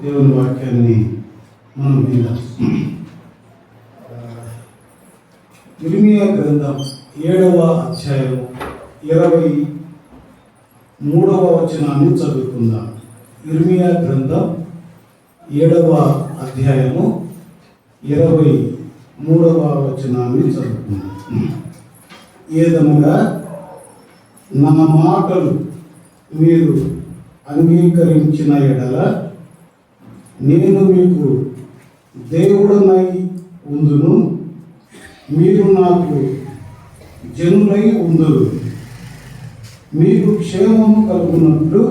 దేవుని వాక్యాన్ని మనం విందాం. ఇర్మియా గ్రంథం 7వ అధ్యాయం 23వ వచనాన్ని చదువుకుందాం. ఇర్మియా గ్రంథం 7వ అధ్యాయము 23వ వచనాన్ని చదువుకుందాం. ఏదనగా నా మాటలు మీరు అంగీకరించిన ఎడల నేను మీకు దేవుడనై ఉందును, మీరు నాకు జనులై ఉందురు. మీకు క్షేమము కలుగునట్లు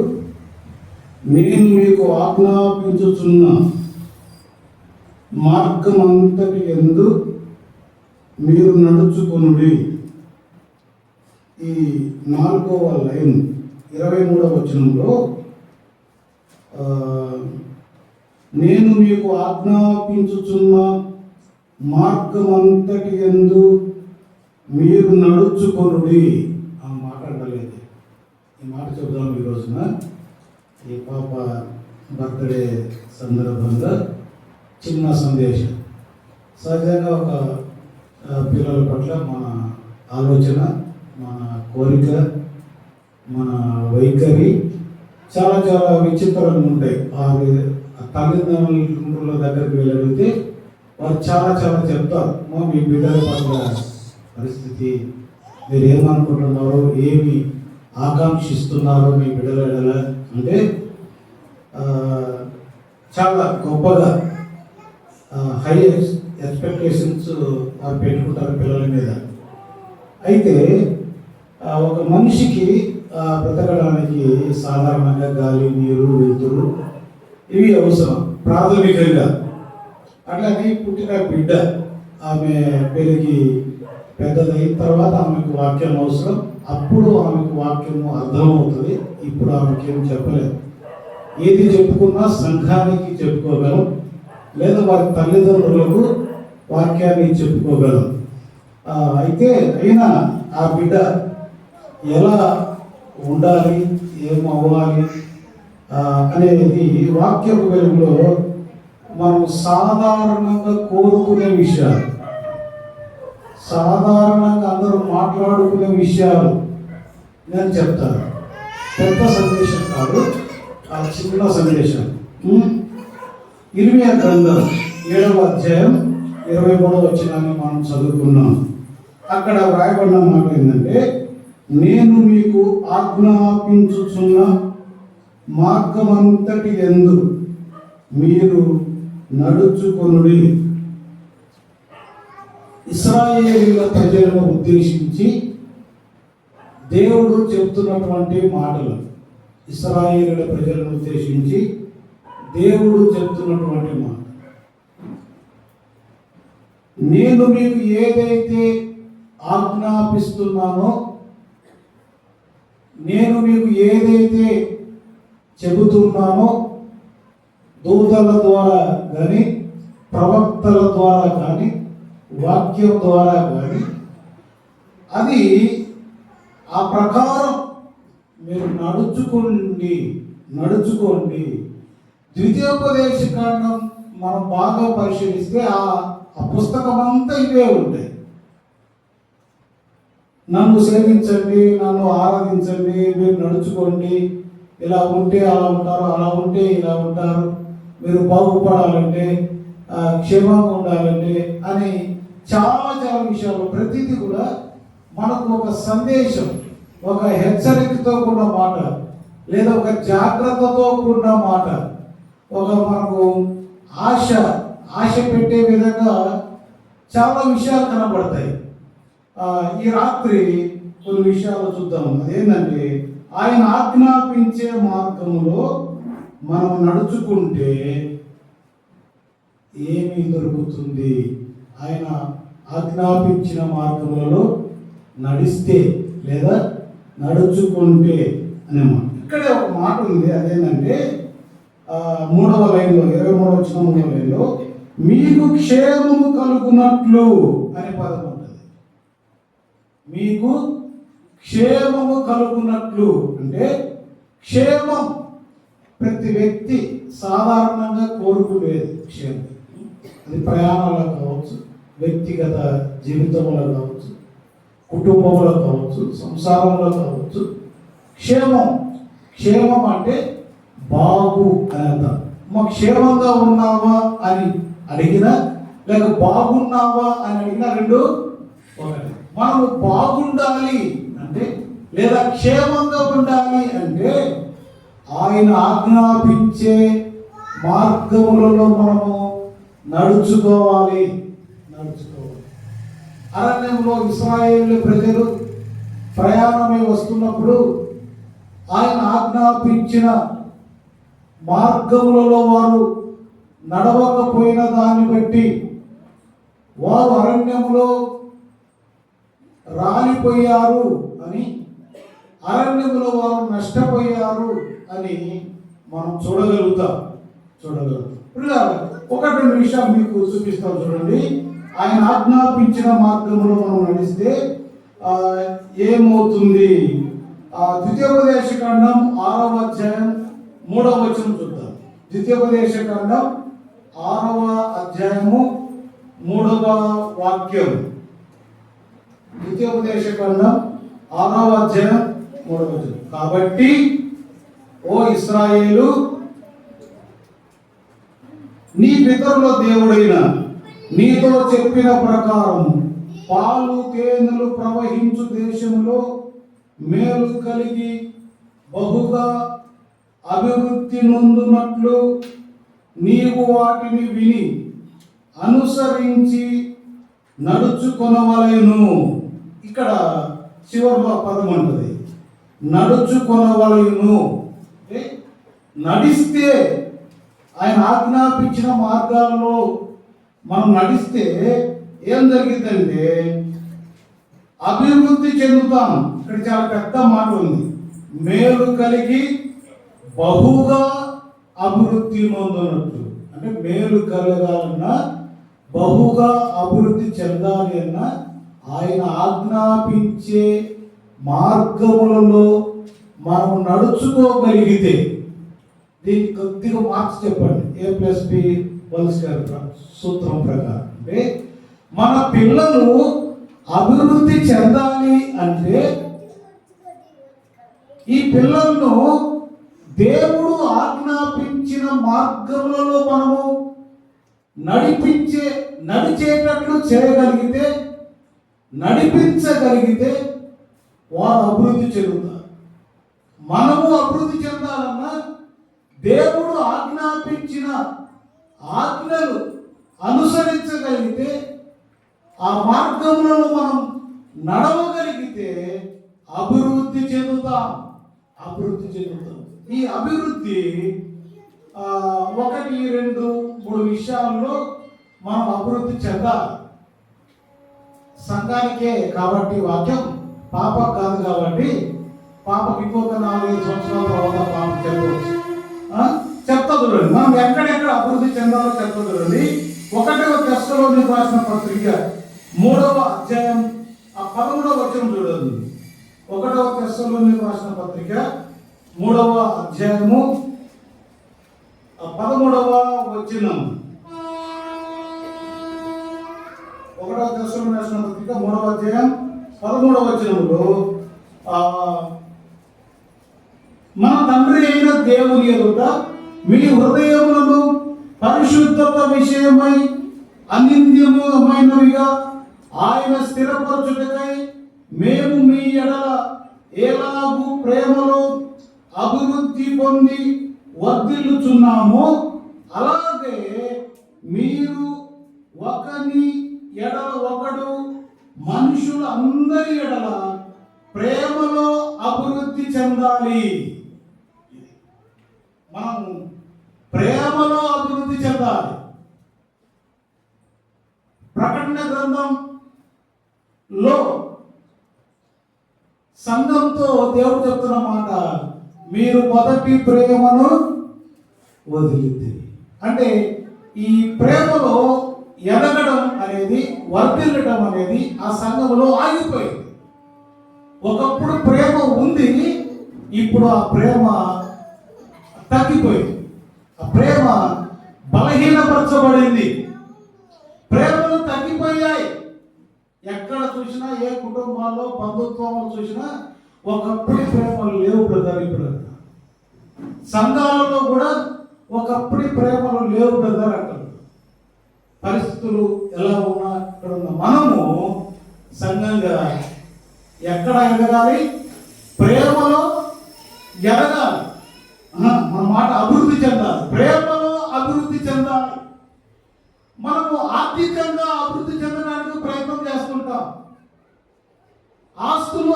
నేను మీకు ఆజ్ఞాపించుచున్న మార్గమంతటి యందు మీరు నడుచుకొనుడి. ఈ 4వ లైన్ 23వ వచనంలో నేను మీకు ఆజ్ఞాపించుచున్న మార్గమంతటి యందు మీరు నడుచుకొనుడి ఆ మాట అనలేదు. ఈ మాట చెబుదాం ఈ రోజున. ఈ పాప బర్త్డే సందర్భంగా చిన్న సందేశం. సహజంగా ఒక పిల్లల పట్ల మన ఆలోచన, మన కోరిక, మన వైఖరి చాలా చాలా విచిత్రంగా ఉంటాయి. ఆ తల్లిదండ్రుల దగ్గరికి వెళ్ళగలిగితే వారు చాలా చాలా చెప్తారు. మీ బిడ్డల పట్ల పరిస్థితి, మీరు ఏమనుకుంటున్నారో, ఏమి ఆకాంక్షిస్తున్నారో మీ బిడ్డల ఎడల అంటే చాలా గొప్పగా హై ఎక్స్పెక్టేషన్స్ వారు పెట్టుకుంటారు పిల్లల మీద. అయితే ఒక మనిషికి బ్రతకడానికి సాధారణంగా గాలి, నీరు, వెలుతురు ఇవి అవసరం ప్రాథమికంగా. అట్లానే పుట్టిన బిడ్డ ఆమె పెరిగి పెద్దదైన తర్వాత ఆమెకు వాక్యం అవసరం. అప్పుడు ఆమెకు వాక్యము అర్థమవుతుంది. ఇప్పుడు ఆమెకి ఏం చెప్పలేదు. ఏది చెప్పుకున్నా సంఘానికి చెప్పుకోగలం, లేదా వారి తల్లిదండ్రులకు వాక్యాన్ని చెప్పుకోగలం. అయితే అయినా ఆ బిడ్డ ఎలా ఉండాలి, ఏమవ్వాలి అనేది వాక్యపు వెలుగులో మనం సాధారణంగా కోరుకునే విషయాలు, సాధారణంగా అందరూ మాట్లాడుకునే విషయాలు నేను చెప్తాను. పెద్ద సందేశం కాదు, ఆ చిన్న సందేశం. ఇర్మియా గ్రంథం 7వ అధ్యాయం 23వ వచనాన్ని మనం చదువుకున్నాం. అక్కడ వ్రాయబడిన మాట ఏంటంటే, నేను మీకు ఆజ్ఞాపించుచున్న మార్గమంతటి యందు మీరు నడుచుకొనుడి. ఇశ్రాయేలీయుల ప్రజలను ఉద్దేశించి దేవుడు చెప్తున్నటువంటి మాటలు, ఇశ్రాయేలీయుల ప్రజలను ఉద్దేశించి దేవుడు చెప్తున్నటువంటి మాట. నేను మీకు ఏదైతే ఆజ్ఞాపిస్తున్నానో, నేను మీకు ఏదైతే చెబుతున్నానో, దూతల ద్వారా కానీ, ప్రవక్తల ద్వారా కానీ, వాక్యం ద్వారా కానీ, అది ఆ ప్రకారం మీరు నడుచుకోండి. ద్వితీయోపదేశకాండం మనం బాగా పరిశీలిస్తే ఆ పుస్తకం అంతా ఇవే ఉంటాయి. నన్ను సేవించండి, నన్ను ఆరాధించండి, మీరు నడుచుకోండి, ఇలా ఉంటే అలా ఉంటారు, అలా ఉంటే ఇలా ఉంటారు, మీరు బాగుపడాలంటే, క్షేమంగా ఉండాలంటే అని చాలా చాలా విషయాలు. ప్రతిదీ కూడా మనకు ఒక సందేశం, ఒక హెచ్చరికతో కూడిన మాట, లేదా ఒక జాగ్రత్తతో కూడిన మాట, ఒక మనకు ఆశ పెట్టే విధంగా చాలా విషయాలు కనబడతాయి. ఈ రాత్రి కొన్ని విషయాలు చూద్దాం. అదేంటంటే, ఆయన ఆజ్ఞాపించే మార్గంలో మనం నడుచుకుంటే ఏమి దొరుకుతుంది? ఆయన ఆజ్ఞాపించిన మార్గంలో నడిస్తే లేదా నడుచుకుంటే అనే మాట. ఇక్కడే ఒక మాట ఉంది. అదేంటంటే 3వ లైన్లో, 23వ వచనం 3వ లైన్లో మీకు క్షేమము కలుగునట్లు అనే పదం ఉంటుంది. మీకు క్షేమము కలుగునట్లు అంటే క్షేమం ప్రతి వ్యక్తి సాధారణంగా కోరుకునేది క్షేమం. అది ప్రయాణంలో కావచ్చు, వ్యక్తిగత జీవితంలో కావచ్చు, కుటుంబంలో కావచ్చు, సంసారంలో కావచ్చు. క్షేమం అంటే బాగు అని అర్థం. మా క్షేమంగా ఉన్నావా అని అడిగినా, లేక బాగున్నావా అని అడిగినా రెండు ఒకటి. మనము బాగుండాలి అంటే, లేదా క్షేమంగా ఉండాలి అంటే ఆయన ఆజ్ఞాపించే మార్గములలో మనము నడుచుకోవాలి. అరణ్యంలో ఇశ్రాయేలు ప్రజలు ప్రయాణమై వస్తున్నప్పుడు ఆయన ఆజ్ఞాపించిన మార్గములలో వారు నడవకపోయిన దాన్ని బట్టి వారు అరణ్యంలో రాలిపోయారు అని, అరణ్యంలో వారు నష్టపోయారు అని మనం చూడగలుగుతాం. ఇప్పుడు ఒకటి రెండు విషయాలు మీకు చూపిస్తాం చూడండి. ఆయన ఆజ్ఞాపించిన మార్గంలో మనం నడిస్తే ఏమవుతుంది? ద్వితీయోపదేశకాండం 6వ అధ్యాయం 3వ వచనం చూద్దాం. ద్వితీయోపదేశకాండం 6వ అధ్యాయము 3వ వాక్యం. ద్వితీయోపదేశకాండం 6వ అధ్యాయం 3వ వచనం. కాబట్టి ఓ ఇశ్రాయేలు, నీ పితరుల దేవుడైన నీతో చెప్పిన ప్రకారం పాలు తేనెలు ప్రవహించు దేశంలో మేలు కలిగి బహుగా అభివృద్ధి నొందునట్లు నీవు వాటిని విని అనుసరించి నడుచుకొనవలెను. ఇక్కడ చివరిలో పదం అంటది నడుచుకొనవలెను. నడిస్తే, ఆయన ఆజ్ఞాపించిన మార్గాలలో మనం నడిస్తే ఏం జరిగిందంటే అభివృద్ధి చెందుతాం. ఇక్కడ చాలా పెద్ద మాట ఉంది. మేలు కలిగి బహుగా అభివృద్ధి నొందనట్లు. అంటే మేలు కలగాలన్నా, బహుగా అభివృద్ధి చెందాలి అన్నా ఆయన ఆజ్ఞాపించే మార్గములలో మనం నడుచుకోగలిగితే, దీనికి కొద్దిగా మార్క్స్ చెప్పండి. A+B² సూత్రం ప్రకారం అంటే మన పిల్లలు అభివృద్ధి చెందాలి అంటే ఈ పిల్లలను దేవుడు ఆజ్ఞాపించిన మార్గములలో మనము నడిచేటట్లు చేయగలిగితే, నడిపించగలిగితే వారు అభివృద్ధి చెందుతారు. మనము అభివృద్ధి చెందాలన్నా దేవుడు ఆజ్ఞాపించిన ఆజ్ఞలు అనుసరించగలిగితే, ఆ మార్గములను మనం నడవగలిగితే అభివృద్ధి చెందుతాం. ఈ అభివృద్ధి 1, 2, 3 విషయాల్లో మనం అభివృద్ధి చెందాలి. సంఘానికే కాబట్టి వాక్యం, పాప కాదు కాబట్టి పాపకి ఇంకొక 4-5 సంవత్సరాల తర్వాత పాప చెప్పవచ్చు. చెప్తా చూడండి, మనం ఎక్కడెక్కడ అభివృద్ధి చెందాలో చెప్తా చూడండి. 1వ తెస్సలోనికీయులకు రాసిన పత్రిక 3వ అధ్యాయం 13వ వచనం చూడండి. 1వ తెస్సలోనికీయులకు రాసిన పత్రిక 3వ అధ్యాయము 13వ వచనం. 1వ తెస్సలోనికీయులకు రాసిన పత్రిక 3వ అధ్యాయం 13వ వచనంలో మన తండ్రి అయిన దేవుని ఎదుట మీ హృదయములను పరిశుద్ధత విషయమై అనింద్యమైనవిగా ఆయన స్థిరపరచుటకై మేము మీ ఎడల ఎలాగూ ప్రేమలో అభివృద్ధి పొంది వర్ధిల్లుచున్నామో, అలాగే మీరు ఒకని ఎడల ఒకడు మనుషుల అందరి ఎడల ప్రేమలో అభివృద్ధి చెందాలి. మనం ప్రేమలో అభివృద్ధి చెందాలి. ప్రకటన గ్రంథంలో సంఘంతో దేవుడు చెప్తున్న మాట, మీరు మొదటి ప్రేమను వదిలితే. అంటే ఈ ప్రేమలో ఎదగడం అనేది, వర్ధిల్లడం అనేది ఆ సంఘంలో ఆగిపోయింది. ఒకప్పుడు ప్రేమ ఉంది, ఇప్పుడు ఆ ప్రేమ తగ్గిపోయింది. ఆ ప్రేమ బలహీనపరచబడింది, ప్రేమలు తగ్గిపోయాయి. ఎక్కడ చూసినా, ఏ కుటుంబాల్లో బంధుత్వంలో చూసినా ఒకప్పుడు ప్రేమలు లేవు బ్రదర్. ఇప్పుడు సంఘాలలో కూడా ఒకప్పుడు ప్రేమలు లేవు బ్రదర్ అంటారు. పరిస్థితులు ఎలా ఉన్నా ఇక్కడ ఉన్న మనము సంఘంగా ఎక్కడ ఎదగాలి? ప్రేమలో ఎదగాలి. మన మాట అభివృద్ధి చెందాలి, ప్రేమలో అభివృద్ధి చెందాలి. మనము ఆర్థికంగా అభివృద్ధి చెందడానికి ప్రయత్నం చేస్తుంటాం. ఆస్తులు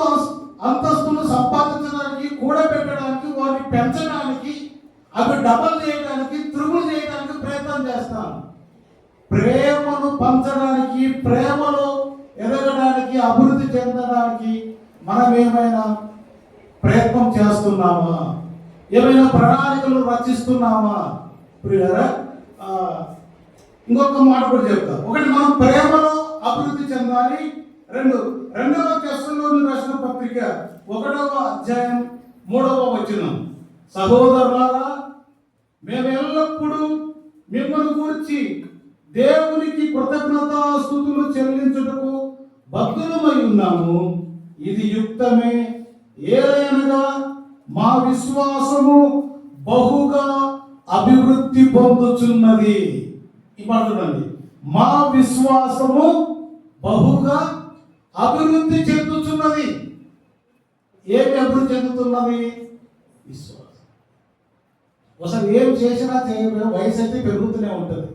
అంతస్తులు సంపాదించడానికి, కూడబెట్టడానికి, వాటిని పెంచడానికి, అవి డబల్ చేయడానికి, త్రిబుల్ చేయడానికి ప్రయత్నం చేస్తాం. ప్రేమను పంచడానికి, ప్రేమలో ఎదగడానికి, అభివృద్ధి చెందడానికి మనం ఏమైనా ప్రయత్నం చేస్తున్నామా? ఏమైనా ప్రణాళికలు రచిస్తున్నామా? ప్రియులారా, ఇంకొక మాట కూడా చెప్తా. ఒకటి, మనం ప్రేమలో అభివృద్ధి చెందాలి. రెండవ తెస్సలోనికీయులకు రాసిన పత్రిక 1వ అధ్యాయం 3వ వచనం, సహోదరులారా, మేము ఎల్లప్పుడూ మిమ్మల్ని గురించి దేవునికి కృతజ్ఞతాస్తుతులు చెల్లించుటకు బద్ధులమై ఉన్నాము. ఇది యుక్తమే. ఏలైనగా మా విశ్వాసము బహుగా అభివృద్ధి పొందుచున్నది. ఇవ్వండి, మా విశ్వాసము బహుగా అభివృద్ధి చెందుతున్నది. ఏమి అభివృద్ధి చెందుతున్నది? విశ్వాసం. ఒకసారి ఏం చేసినా చేయకపోయినా వయసు అయితే పెరుగుతూనే ఉంటుంది,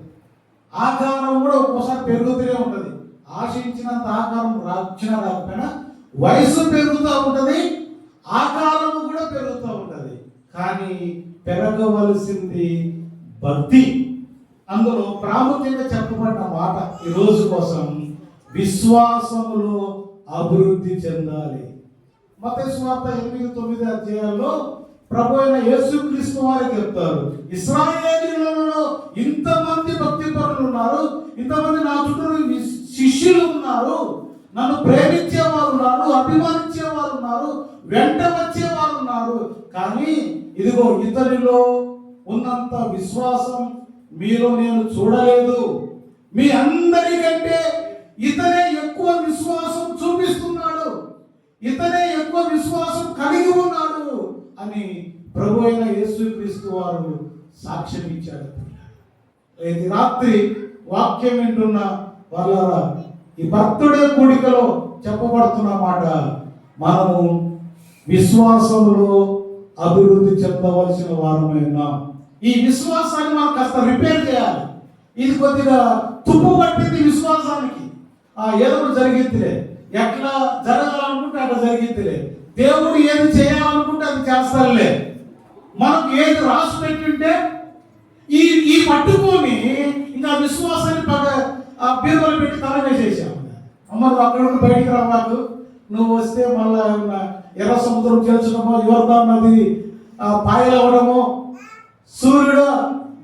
ఆకారం కూడా ఒక్కోసారి పెరుగుతూనే ఉంటుంది. ఆశించినంత ఆకారం వచ్చినా రాకపోయినా వయసు పెరుగుతూ ఉంటుంది, ఆకారం కూడా పెరుగుతూ ఉంటుంది. కానీ పెరగవలసింది భక్తి. అందులో ప్రాముఖ్యంగా చెప్పబడిన మాట ఈ రోజు కోసం, విశ్వాసములో అభివృద్ధి చెందాలి. మత్తయి సువార్త 8-9 అధ్యాయాల్లో ప్రభు అయిన యేసుక్రీస్తు వారు చెప్తారు, ఇశ్రాయేలీయులలో ఇంతమంది భక్తి పరులు ఉన్నారు, ఇంతమంది నా చుట్టూ శిష్యులు ఉన్నారు, నన్ను ప్రేమించేవారు ఉన్నారు, అభిమానించేవారు ఉన్నారు, వెంట వచ్చేవారు ఉన్నారు, కానీ ఇదిగో ఇతరులో ఉన్నంత విశ్వాసం మీలో నేను చూడలేదు. మీ అందరికంటే ఇతనే ఎక్కువ విశ్వాసం చూపిస్తున్నాడు, ఇతనే ఎక్కువ విశ్వాసం కలిగి ఉన్నాడు అని ప్రభు అయిన యేసుక్రీస్తు వారు సాక్ష్యం ఇచ్చాడు. ఈ రాత్రి వాక్యం వింటున్న వాళ్ళారా, ఈ బర్త్డే కూడికలో చెప్పబడుతున్న మాట, మనము విశ్వాసంలో అభివృద్ధి చెందవలసిన వారమై ఉన్నాం. ఈ విశ్వాసాన్ని మనం కాస్త రిపేర్ చేయాలి. ఇది కొద్దిగా తుప్పు పట్టింది విశ్వాసానికి. ఏదో జరిగిద్దిలే, ఎట్లా జరగాలనుకుంటే అట్లా జరిగిద్దిలే, దేవుడు ఏది చేయాలనుకుంటే అది చేస్తారులే, మనకు ఏది రాసి పెట్టింటే ఈ పట్టుకొని ఇంకా విశ్వాసాన్ని బీరువాలు పెట్టి తల వేసేసాము. అమ్మ నువ్వు అక్కడ నుండి బయటికి రావాలి, నువ్వు వస్తే మళ్ళా ఎర్ర సముద్రం చేర్చడమో, యోర్దాను నది పాయలవడమో, సూర్యుడు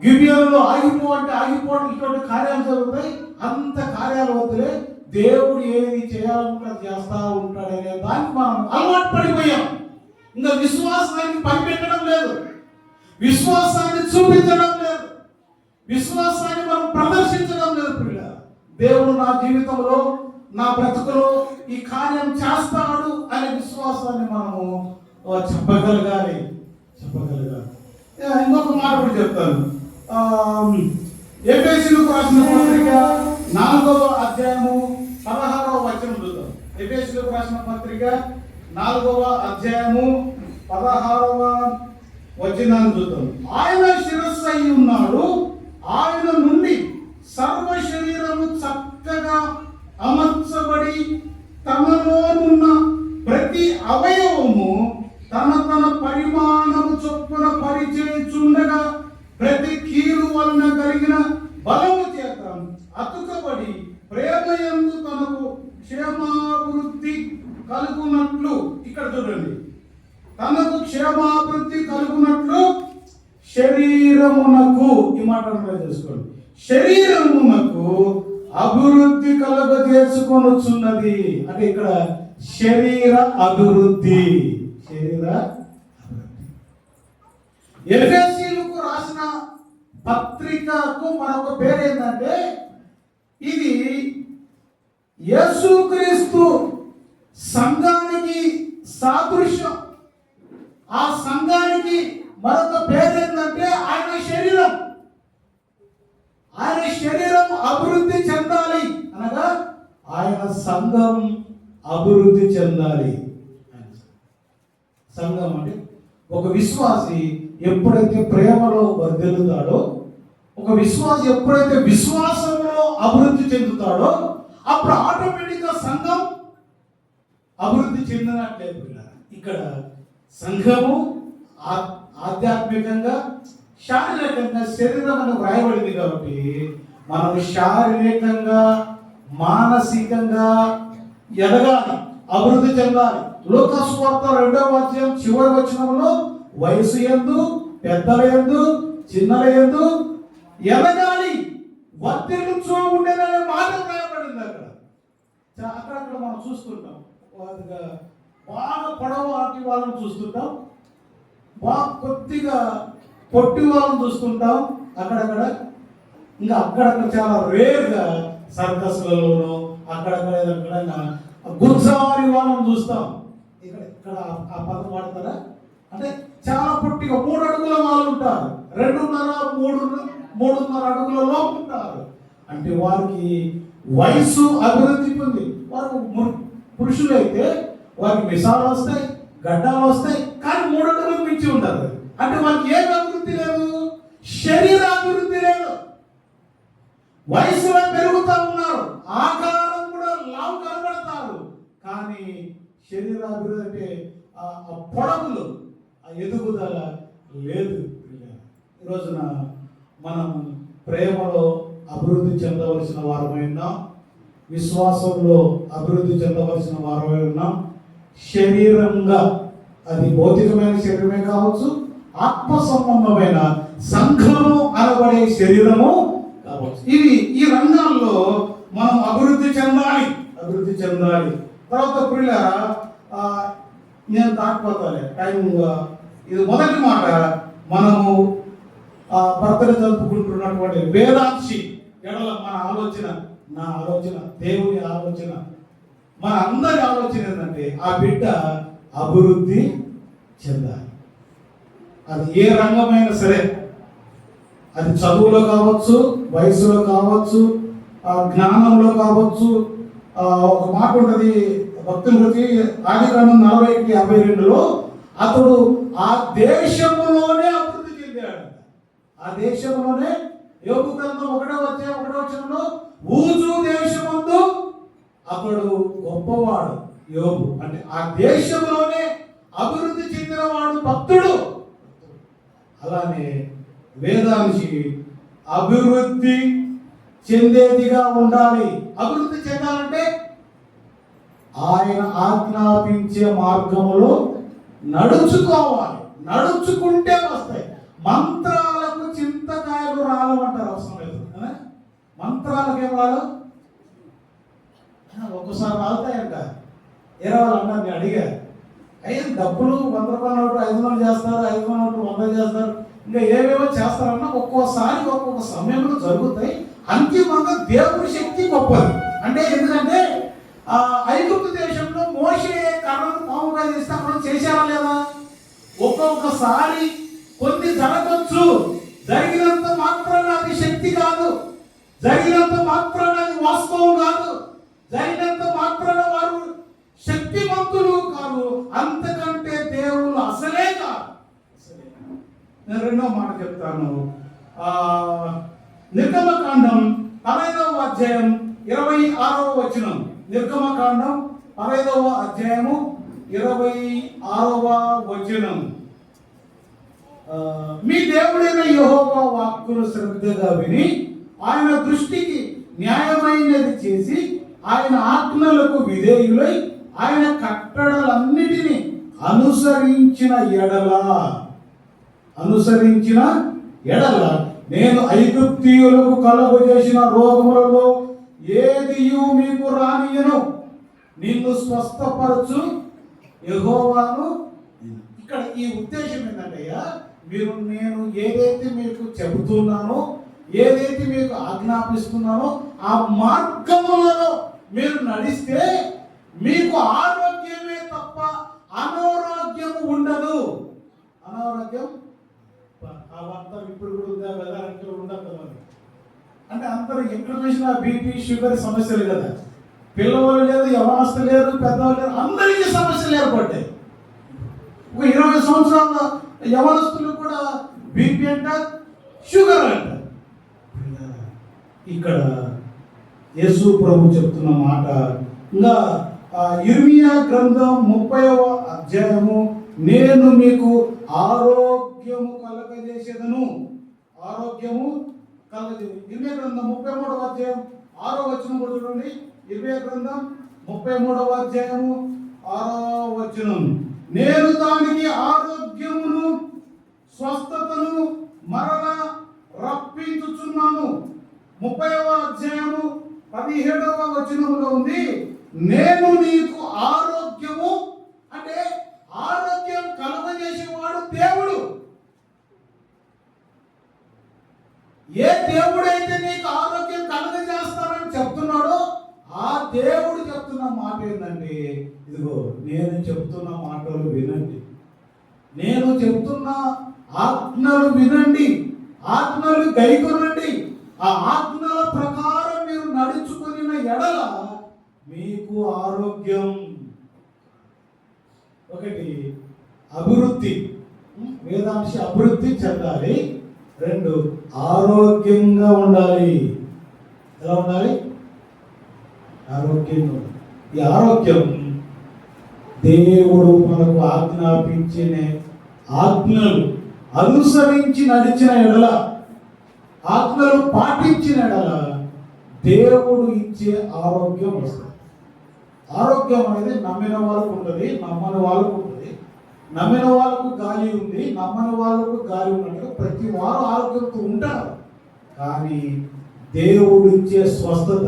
గిబియోనులో ఆగిపో అంటే ఆగిపోవడం, ఇటువంటి కార్యాలు జరుగుతాయి. అంత కార్యాలు వద్దులే, దేవుడు ఏది చేయాలనుకుంటే చేస్తా ఉంటాడనే దానికి మనం అలవాటు పడిపోయాం. ఇంకా విశ్వాసానికి పనిపెట్టడం లేదు, విశ్వాసాన్ని చూపించడం లేదు, విశ్వాసాన్ని మనం ప్రదర్శించడం లేదు. పిల్ల, దేవుడు నా జీవితంలో, నా బ్రతుకులో ఈ కార్యం చేస్తాడు అనే విశ్వాసాన్ని మనము చెప్పగలగాలి. ఇంకొక మాట కూడా చెప్తాను. ఎఫెసీయులకు రాసిన పత్రిక 4వ అధ్యాయము 16వ వచనం చూద్దాం. ఎఫెసీయులకు రాసిన పత్రిక 4వ అధ్యాయము 16వ వచనాన్ని చూద్దాం. ఆయన శిరస్సు అయి ఉన్నాడు, ఆయన నుండి సర్వ శరీరము చక్కగా అమర్చబడి తనలోనున్న ప్రతి అవయవము తన పరిమాణము చొప్పున పరిచేయుచుండగా ప్రతి కీలు వలన కలిగిన బలము చేత అతుకబడి ప్రేమయందు తనకు క్షేమాభివృద్ధి కలుగునట్లు, ఇక్కడ చూడండి, తనకు క్షేమాభివృద్ధి కలుగునట్లు శరీరమునకు, ఈ మాట చేసుకోండి, శరీరమునకు అభివృద్ధి కలుగజేసుకొనుచున్నది. అంటే ఇక్కడ శరీర అభివృద్ధి. ఎఫెసీయులకు రాసిన పత్రికకు మరొక పేరు ఏంటంటే ఇది యేసుక్రీస్తు సంఘానికి సాదృశ్యం. ఆ సంఘానికి మరొక పేరు ఏంటంటే ఆయన శరీరం. ఆయన శరీరం అభివృద్ధి చెందాలి అనగా ఆయన సంఘం అభివృద్ధి చెందాలి. సంఘం అంటే ఒక విశ్వాసి ఎప్పుడైతే ప్రేమలో వర్ధిల్లుతాడో, ఒక విశ్వాసి ఎప్పుడైతే విశ్వాసంలో అభివృద్ధి చెందుతాడో అప్పుడు ఆటోమేటిక్గా సంఘం అభివృద్ధి చెందినట్లే. ఇక్కడ సంఘము ఆధ్యాత్మికంగా శారీరకంగా శరీరం అని వ్రాయబడింది కాబట్టి మనం శారీరకంగా మానసికంగా ఎదగాలి, అభివృద్ధి చెందాలి. లూకా సువార్త 2వ అధ్యాయం చివరి వచనంలో వయసు యందు పెద్దల యందు చిన్నల యందు ఎదగాలి, వర్ధిల్లుచూ ఉండేదనే మాట వ్రాయబడింది. అక్కడక్కడ మనం చూస్తుంటాం, బాగా పొడవు ఆటి వాళ్ళని చూస్తుంటాం, బాగా కొద్దిగా పొట్టి వాళ్ళని చూస్తుంటాం అక్కడక్కడ. ఇంకా అక్కడక్కడ చాలా రేర్గా సర్కస్లలోనూ అక్కడక్కడ ఎక్కడైనా గుర్జారి వాళ్ళని చూస్తాం. ఇక్కడ ఆ పదం వాడతారా అంటే చాలా పొట్టిగా 3 అడుగుల వాళ్ళు ఉంటారు, 2.5-3 అడుగులలో ఉంటారు. అంటే వారికి వయసు అభివృద్ధి పొంది వారు పురుషులైతే వారికి మిసాలు వస్తాయి, గడ్డాలు వస్తాయి, కానీ 3 అడుగులు మించి ఉంటారు. అంటే వారికి ఏం అభివృద్ధి లేదు, శరీర అభివృద్ధి లేదు. వయసులో పెరుగుతూ ఉన్నారు, ఆకారం కూడా లావు కనబడతారు, కానీ శరీర అభివృద్ధి అంటే ఆ పొడవులు ఆ ఎదుగుదల లేదు. ఈ రోజున మనం ప్రేమలో అభివృద్ధి చెందవలసిన వారమై ఉన్నాం, విశ్వాసంలో అభివృద్ధి చెందవలసిన వారమై ఉన్నాం. శరీరంగా అది భౌతికమైన శరీరమే కావచ్చు, ఆత్మ సంబంధమైన సంఘము అనబడే శరీరము కావచ్చు. ఈ రంగాల్లో మనం అభివృద్ధి చెందాలి. తర్వాత ప్రియులారా, నేను దాటిపోతాను టైం. ఇది మొదటి మాట, మనము భర్తలు జరుపుకుంటున్నటువంటి వేదాంశి ఎడల మన ఆలోచన, నా ఆలోచన, దేవుని ఆలోచన, మన అందరి ఆలోచన ఏంటంటే ఆ బిడ్డ అభివృద్ధి చెందాలి. అది ఏ రంగమైనా సరే, అది చదువులో కావచ్చు, వయసులో కావచ్చు, జ్ఞానంలో కావచ్చు. ఒక మాట ఉంటుంది భక్తులకి, ఆదికాండం 41:52లో అతడు ఆ దేశంలోనే అభివృద్ధి చెందాడు. ఆ దేశంలోనే, యోబు గ్రంథం 1:1 ఊజు దేశమందు అతడు గొప్పవాడు యోబు. అంటే ఆ దేశంలోనే అభివృద్ధి చెందినవాడు భక్తుడు. అలానే వేదాంశి అభివృద్ధి చెందేదిగా ఉండాలి. అభివృద్ధి చెందాలంటే ఆయన ఆజ్ఞాపించే మార్గములో నడుచుకోవాలి. నడుచుకుంటే వస్తాయి. మంత్రాలకు చింతకాయలు రాలమంటారు, అవసరం లేదు. మంత్రాలకు ఏం రాలు? ఒక్కసారి రాలుతాయంట. వాళ్ళు అన్నారు, నేను అడిగా, అయ్యా డబ్బులు 100 రూపాయల నోటు 500 చేస్తారు, 500 నోటు 100 చేస్తారు, ఇంకా ఏవేవో చేస్తారన్నా ఒక్కోసారి ఒక్కొక్క సమయంలో జరుగుతాయి. అంతిమంగా దేవుడి శక్తి గొప్పది. అంటే ఎందుకంటే ఐగుప్తు దేశంలో మోషే కర్రను పాముగా చేస్తే మనం చేశారా లేదా? ఒక్కొక్కసారి కొన్ని జరగచ్చు. జరిగినంత మాత్రాన అది శక్తి కాదు, జరిగినంత మాత్రాన అది వాస్తవం కాదు, జరిగినంత మాత్రాన వారు శక్తివంతులు కాదు. అంతకంటే దేవుళ్ళు అసలే కాదు. నేను 2వ మాట చెప్తాను. నిర్గమకాండం 15వ అధ్యాయం 26వ వచనం. నిర్గమకాండం 15వ అధ్యాయము 26వ వచనం. మీ దేవుడైన యెహోవా వాక్కును శ్రద్ధగా విని ఆయన దృష్టికి న్యాయమైనది చేసి ఆయన ఆజ్ఞలకు విధేయులై ఆయన కట్టడలన్నిటినీ అనుసరించిన ఎడల నేను ఐగుప్తీయులకు కలుగజేసిన రోగములలో ఏదియు మీకు రానియను, నిన్ను స్వస్థపరచు యెహోవాను. ఇక్కడ ఈ ఉద్దేశం ఏంటంటే, నేను ఏదైతే మీకు చెబుతున్నానో, ఏదైతే మీకు ఆజ్ఞాపిస్తున్నానో ఆ మార్గములలో మీరు నడిస్తే మీకు ఆరోగ్యమే తప్ప అనారోగ్యము ఉండదు. అనారోగ్యం అవంతా ఇప్పుడు కూడా ఉందా కదా, అంటే ఉండదు కదా. అంటే అందరూ ఎక్కడ చూసినా బీపీ షుగర్ సమస్యలు కదా. పిల్లవాళ్ళు లేదు, యవనస్తులు లేరు, పెద్దవాళ్ళు లేరు, అందరికీ సమస్యలు ఏర్పడ్డాయి. ఒక 20 సంవత్సరాల యవనస్తులు కూడా బీపీ అంట, షుగర్ అంట. ఇక్కడ యేసు ప్రభు చెప్తున్న మాట ఇంకా ఇర్మియా గ్రంథం 30వ అధ్యాయము, నేను మీకు ఆరోగ్యము కలగజేసేదను. ఆరోగ్యము కలగజేది. ఇర్మియా గ్రంథం 33వ అధ్యాయం 6వ వచనం కూడా చూడండి. ఇర్మియా గ్రంథం 33వ అధ్యాయము 6వ వచనం, నేను దానికి ఆరోగ్యమును స్వస్థతను మరలా రప్పించుచున్నాను. 30వ అధ్యాయము 17వ వచనంలో ఉంది, నేను నీకు ఆరోగ్యము, అంటే ఆరోగ్యం కలుగజేసేవాడు దేవుడు. ఏ దేవుడైతే నీకు ఆరోగ్యం కలుగజేస్తానని చెప్తున్నాడో ఆ దేవుడు చెప్తున్న మాట ఏంటంటే, ఇదిగో నేను చెప్తున్న మాటలు వినండి, నేను చెప్తున్న ఆజ్ఞలు వినండి, ఆజ్ఞలు గైకొనండి. ఆ ఆజ్ఞల ప్రకారం మీరు నడుచుకుని ఎడల మీకు ఆరోగ్యం. ఒకటి అభివృద్ధి, వేదాంశ అభివృద్ధి చెందాలి. 2 ఆరోగ్యంగా ఉండాలి. ఎలా ఉండాలి? ఆరోగ్యంగా. ఈ ఆరోగ్యం దేవుడు మనకు ఆజ్ఞాపించిన ఆజ్ఞలు అనుసరించి నడిచిన ఎడల, ఆజ్ఞలు పాటించిన ఎడల దేవుడు ఇచ్చే ఆరోగ్యం వస్తుంది. ఆరోగ్యం అనేది నమ్మిన వాళ్ళకు ఉంటుంది, నమ్మని వాళ్ళకు ఉంటుంది. నమ్మిన వాళ్ళకు గాలి ఉంది, నమ్మని వాళ్ళకు గాలి ఉన్నట్టు ప్రతి వారు ఆరోగ్యంతో ఉంటారు. కానీ దేవుడు ఇచ్చే స్వస్థత,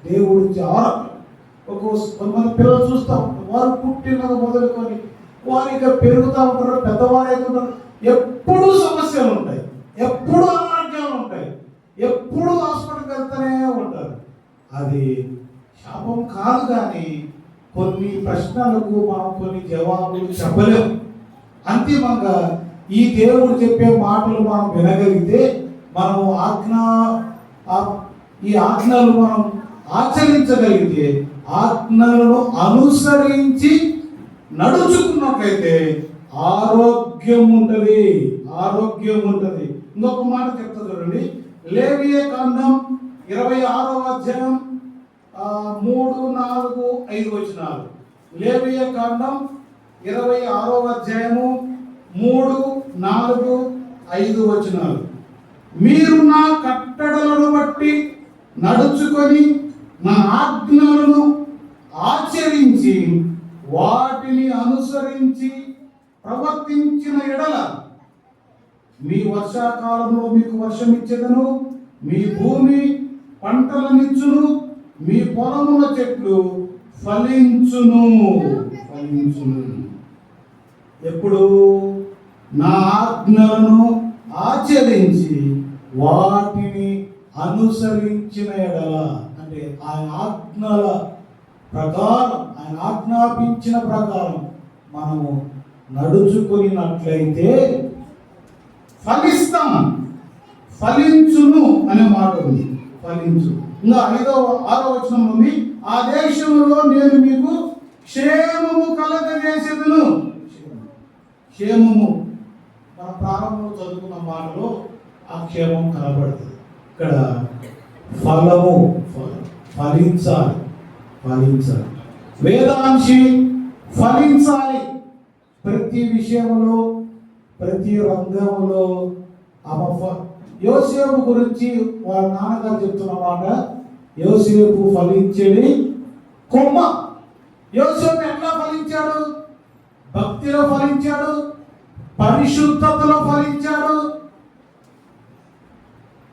దేవుడు ఇచ్చే ఆరోగ్యం. కొంతమంది పిల్లలు చూస్తాం, వారు పుట్టినది మొదలుకొని వారు ఇక పెరుగుతూ ఉంటారు, పెద్దవారు అవుతుంటారు, ఎప్పుడూ సమస్యలు ఉంటాయి, ఎప్పుడు అనారోగ్యాలు ఉంటాయి, ఎప్పుడు హాస్పిటల్కి వెళ్తూనే ఉంటారు. అది శాపం కాదు, కానీ కొన్ని ప్రశ్నలకు మనం కొన్ని జవాబులు చెప్పలేము. అంతిమంగా ఈ దేవుడు చెప్పే మాటలు మనం వినగలిగితే, మనం ఈ ఆజ్ఞలు మనం ఆచరించగలిగితే, ఆజ్ఞలను అనుసరించి నడుచుకున్నట్లయితే ఆరోగ్యం ఉంటుంది, ఆరోగ్యం ఉంటుంది. ఇంకొక మాట చెప్తా చూడండి. లేవియా కాండం 26వ అధ్యాయం 3, 4, 5 వచనాలు. లేవియా కాండం 26వ అధ్యాయము 3, 4, 5 వచనాలు. మీరు నా కట్టడలను బట్టి నడుచుకొని నా ఆజ్ఞలను ఆచరించి వాటిని అనుసరించి ప్రవర్తించిన ఎడల మీ వర్షాకాలంలో మీకు వర్షం ఇచ్చేదను, మీ భూమి పంటలనిచ్చును, మీ పొలముల చెట్లు ఫలించును. ఎప్పుడు నా ఆజ్ఞలను ఆచరించి వాటిని అనుసరించిన ఎడల, అంటే ఆయన ఆజ్ఞల ప్రకారం, ఆయన ఆజ్ఞాపించిన ప్రకారం మనము నడుచుకున్నట్లయితే ఫలిస్తాం. ఫలించును అనే మాట ఉంది, ఫలించు. ఇంకా 6వ వచనం ఉంది, ఆ దేశంలో నేను మీకు క్షేమము కలగజేసేదను. క్షేమము మన ప్రారంభంలో చదువుకున్న మాటలో ఆ క్షేమం కనబడుతుంది. ఇక్కడ ఫలము, ఫలించాలి, ఫలించాలి. వేదాంశి ఫలించాలి. ప్రతి విషయంలో, ప్రతి రంగంలో. యోసేపు గురించి వాళ్ళ నాన్నగారు చెప్తున్న మాట, యోసేపు ఫలించేది కొమ్మ. యోసేపు ఎట్లా ఫలించాడు? భక్తిలో ఫలించాడు, పరిశుద్ధతలో ఫలించాడు.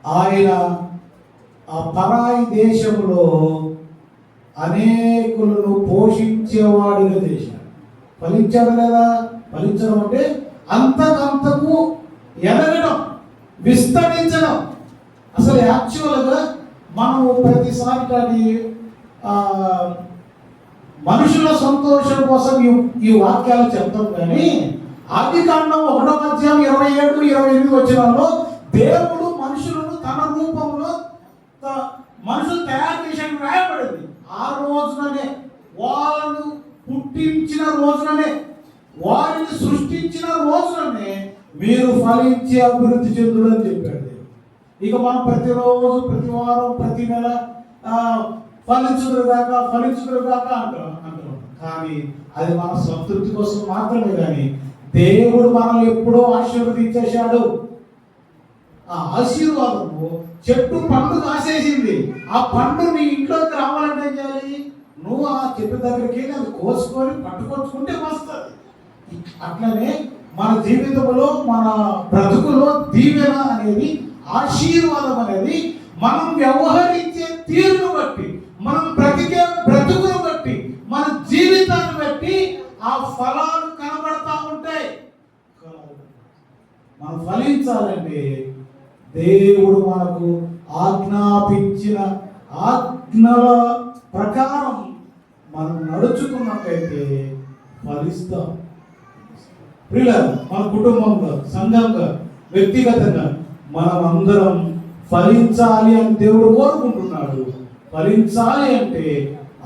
ఆయన ఆ పరాయి దేశంలో అనేకులను పోషించేవాడిగా చేశాడు. ఫలించాడు లేదా? ఫలించడం అంటే అంతకంతకు ఎదగడం, విస్తరించడం. అసలు యాక్చువల్గా మనము ప్రతిసారి మనుషుల సంతోషం కోసం ఈ వాక్యాలు చెప్తాం. కానీ ఆదికాండం 1:27-28 వచనాల్లో దేవుడు మనుషులను తన రూపంలో మనుషులు తయారు చేసిన రాయబడింది. ఆ రోజుననే, వాళ్ళను పుట్టించిన రోజుననే, వారిని సృష్టించిన రోజుననే మీరు ఫలించి అభివృద్ధి చెందుడని చెప్పాడు. ఇక మనం ప్రతిరోజు, ప్రతి వారం, ప్రతి నెల ఫలించుదురుగాక అంటాం. కానీ అది మన సంతృప్తి కోసం మాత్రమే. కానీ దేవుడు మనల్ని ఎప్పుడో ఆశీర్వదించేశాడు. ఆ ఆశీర్వాదము చెట్టు పండు కాసేసింది. ఆ పండు నీ ఇంట్లోకి రావాలంటే ఏం చేయాలి? నువ్వు ఆ చెట్టు దగ్గరికి వెళ్ళి అది కోసుకొని పట్టుకొచ్చుకుంటే వస్తుంది. అట్లనే మన జీవితంలో, మన బ్రతుకులో దీవెన అనేది, ఆశీర్వాదం అనేది మనం వ్యవహరించే తీరును బట్టి, మనం బ్రతికే బ్రతుకును బట్టి, మన జీవితాన్ని బట్టి ఆ ఫలాలు కనబడతా ఉంటాయి. మనం ఫలించాలంటే దేవుడు మనకు ఆజ్ఞాపించిన ఆజ్ఞల ప్రకారం మనం నడుచుకున్నట్లయితే ఫలిస్తాం. ప్రియులారా, మన కుటుంబంగా, సంఘంగా, వ్యక్తిగతంగా మనం అందరం ఫలించాలి అని దేవుడు కోరుకుంటున్నాడు. ఫలించాలి అంటే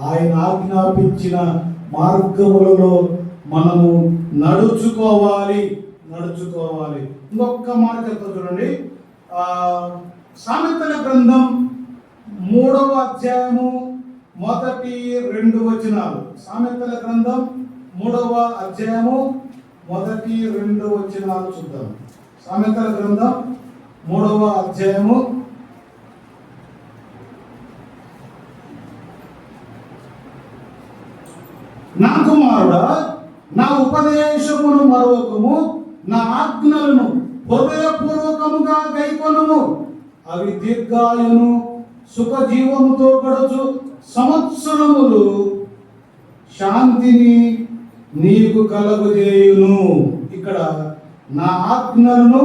ఆయన ఆజ్ఞాపించిన మార్గములలో మనము నడుచుకోవాలి. ఇంకొక మాట చెప్తా చూడండి. సామెతల గ్రంథం 3:1-2 సామెతల గ్రంథం 3:1-2 చూద్దాం. సామెతల గ్రంథం 3:1. నా కుమారుడా, నా ఉపదేశమును మరొకము, నా ఆజ్ఞలను హృదయపూర్వకముగా గైకొనుము. అవి దీర్ఘాయును సుఖజీవముతో గడుచు సంవత్సరములు శాంతిని నీకు కలుగజేయును. ఇక్కడ నా ఆజ్ఞలను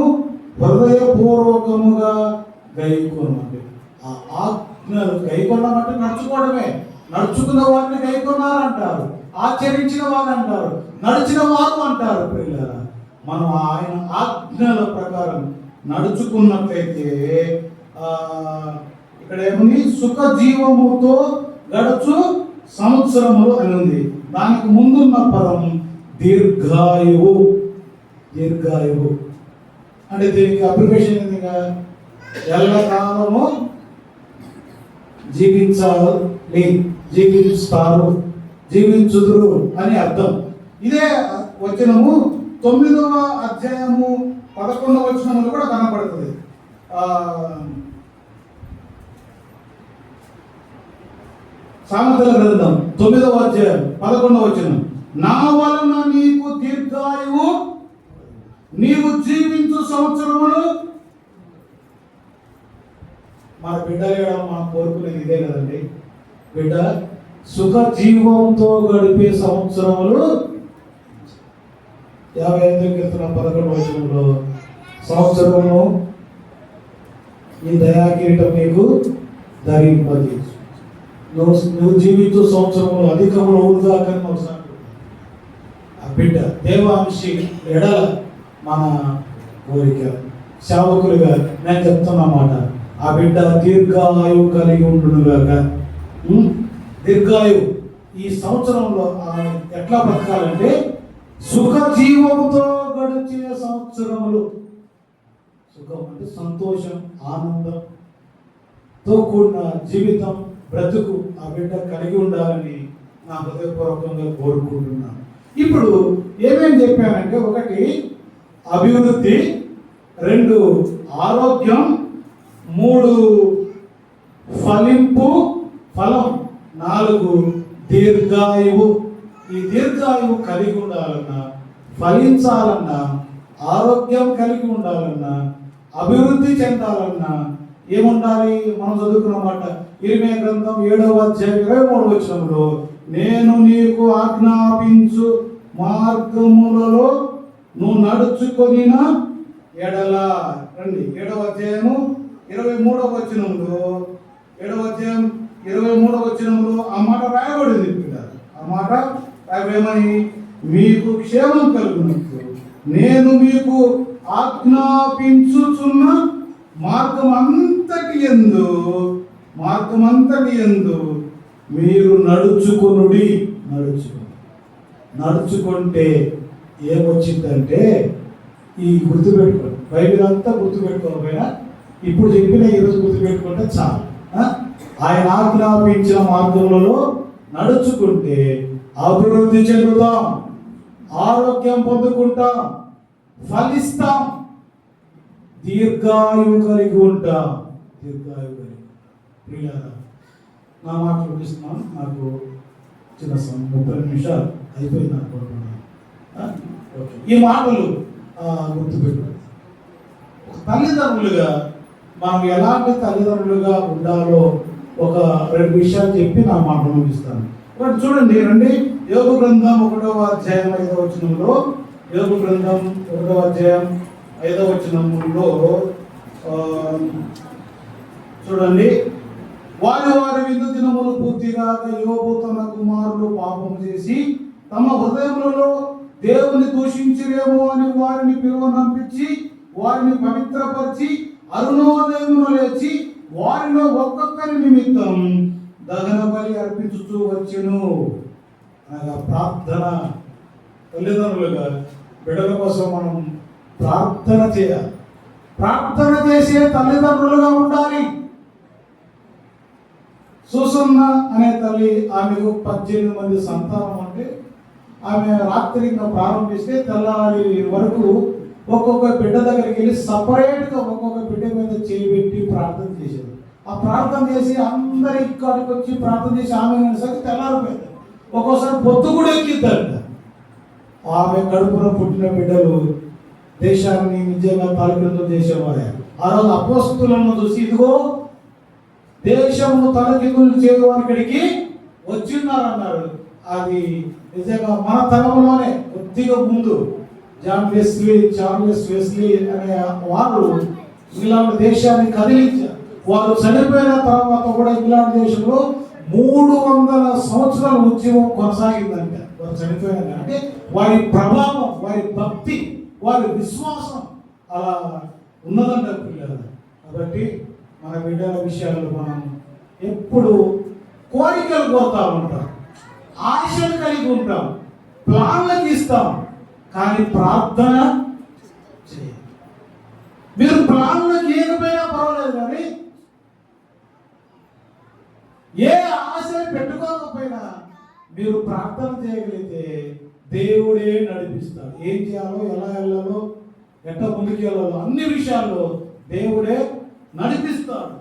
హృదయపూర్వకముగా గైకొనండి. ఆ ఆజ్ఞలు గైకొన్నమంటే నడుచుకోవడమే. నడుచుకున్న వారిని గైకొన్నారంటారు, ఆచరించిన వారు అంటారు, నడిచిన వారు అంటారు. ప్రియులారా, మనం ఆయన ఆజ్ఞల ప్రకారం నడుచుకున్నట్లయితే ఇక్కడ ఏముంది? సుఖ జీవముతో గడుచు సంవత్సరములు అని ఉంది. దానికి ముందున్న పదం దీర్ఘాయువు. అంటే దీనికి అబ్రివేషన్ ఏందిగా? ఎల్లకాలము జీవిస్తారు, జీవించుదురు అని అర్థం. ఇదే వచనము 9:11 కూడా కనపడుతుంది. సామెతల గ్రంథం 9:11 నా వలన నీకు దీర్ఘాయువు, నీవు జీవించు సంవత్సరములు. మన బిడ్డ మన కోరుకునేది ఇదే కదండి. బిడ్డ సుఖ జీవంతో గడిపే సంవత్సరములు. 55:11 సంవత్సరము ఈ దయాకిరీటం నీకు ధరింపది. నువ్వు జీవించు సంవత్సరములు అధికములు అవుదాకని ఒకసారి ఆ బిడ్డ దేవాంశి ఎడల మన కోరిక. సేవకులుగా నేను చెప్తున్నమాట, ఆ బిడ్డ దీర్ఘాయువు కలిగి ఉండునుగాక. దీర్ఘాయువు ఈ సంవత్సరంలో ఎట్లా బ్రతకాలంటే సుఖ జీవముతో గడిచే సంవత్సరములు. సుఖం అంటే సంతోషం, ఆనందంతో కూడిన జీవితం, బ్రతుకు ఆ బిడ్డ కలిగి ఉండాలని నా హృదయపూర్వకంగా కోరుకుంటున్నాను. ఇప్పుడు ఏమేమి చెప్పానంటే, 1 అభివృద్ధి, 2 ఆరోగ్యం, 3 ఫలం, 4 దీర్ఘాయువు. ఈ దీర్ఘాయువు కలిగి ఉండాలన్నా, ఫలించాలన్నా, ఆరోగ్యం కలిగి ఉండాలన్నా, అభివృద్ధి చెందాలన్నా ఏముండాలి? మనం చదువుకున్నమాట ఇర్మీయా గ్రంథం 7:23 నేను నీకు ఆజ్ఞాపించు మార్గములలో నువ్వు నడుచుకొనిన ఎడల రండి 7వ అధ్యాయము 23వ వచనంలో 7వ అధ్యాయం 23వ వచనంలో ఆ మాట రాయబడింది. ఆ మాట రాయబడమని మీకు క్షేమం కలుగునట్లు నేను మీకు ఆజ్ఞాపించుచున్న మార్గమంతటి యందు మీరు నడుచుకుంటే ఏమొచ్చిందంటే ఈ గుర్తుపెట్టుకోండి. బైబిల్ అంతా గుర్తుపెట్టుకోకపోయినా ఇప్పుడు చెప్పిన ఈరోజు గుర్తుపెట్టుకుంటే చాలు. ఆయన ఆజ్ఞాపించిన మార్గంలో నడుచుకుంటే అభివృద్ధి చెందుతాం, ఆరోగ్యం పొందుకుంటాం, ఫలిస్తాం, దీర్ఘాయువు కలిగి ఉంటాం. ప్రియులారా, నా మాట చూపిస్తున్నాను. నాకు చిన్న 30 నిమిషాలు అయిపోయింది అనుకుంటున్నాను. ఈ మాటలు గుర్తుపెట్టాలి. తల్లిదండ్రులుగా మనం ఎలాంటి తల్లిదండ్రులుగా ఉండాలో ఒక 2 విషయాలు చెప్పి నా మాట ముగిస్తాను. చూడండి యోబు గ్రంథం 1వ అధ్యాయం 5వ వచనంలో, యోబు గ్రంథం 1వ అధ్యాయం 5వ వచనంలో చూడండి, వారి విందు దినములు పూర్తిగా యోబు తన కుమారులు పాపం చేసి తమ హృదయములలో దేవుని దూషించిరేమో అని వారిని పిలువనంపించి వారిని పవిత్రపరిచి అరుణోదయమును లేచి వారిలో ఒక్కొక్కరి నిమిత్తం దహన బలి అర్పించుతూ వచ్చెను. అనగా ప్రార్థన. తల్లిదండ్రులుగా బిడ్డల కోసం మనం ప్రార్థన చేయాలి. ప్రార్థన చేసే తల్లిదండ్రులుగా ఉండాలి. సుసన్న అనే తల్లి, ఆమెకు 18 మంది సంతానం. అంటే ఆమె రాత్రి ఇంకా ప్రారంభిస్తే తెల్లారి వరకు ఒక్కొక్క బిడ్డ దగ్గరికి వెళ్ళి సపరేట్గా ఒక్కొక్క బిడ్డ మీద చేయబెట్టి ప్రార్థన చేసేది. ఆ ప్రార్థన చేసి అందరి ఇక్కడికి వచ్చి ప్రార్థన చేసి ఆమె సరికి తెల్లారిపోయింది. ఒక్కోసారి పొద్దు కూడా ఎక్కిద్దంట. ఆమె కడుపులో పుట్టిన బిడ్డలు దేశాన్ని నిజంగా తలకిందులు చేసేవారే. ఆ రోజు అపోస్తులను చూసి ఇదిగో దేశమును తలకిందులు చేయవారిక్కడికి వచ్చిన్నారన్నారు. అది నిజంగా మన తరంలోనే కొద్దిగా ముందు చార్లెస్ వెస్లీ అనే వారు ఇంగ్లాండ్ దేశాన్ని కదిలించారు. వారు చనిపోయిన తర్వాత కూడా ఇంగ్లాండ్ దేశంలో 300 సంవత్సరాల ఉద్యమం కొనసాగిందంటే వారు చనిపోయిన, అంటే వారి ప్రభావం, వారి భక్తి, వారి విశ్వాసం అలా ఉన్నదంట పిల్లలు. కాబట్టి మన బిడ్డల విషయాల్లో మనం ఎప్పుడు కోరికలు కోరుతా ఉంటాం, ఆశలు కలిగి ఉంటాం, ప్లాన్లకు ఇస్తాం, కానీ ప్రార్థన చేయాలి. మీరు ప్లాన్లకు ఏకపోయినా పర్వాలేదు, కానీ ఏ ఆశ పెట్టుకోకపోయినా మీరు ప్రార్థన చేయగలిగితే దేవుడే నడిపిస్తాడు. ఏం చేయాలో, ఎలా వెళ్ళాలో, ఎట్లా ముందుకు వెళ్ళాలో అన్ని విషయాల్లో దేవుడే నడిపిస్తాడు.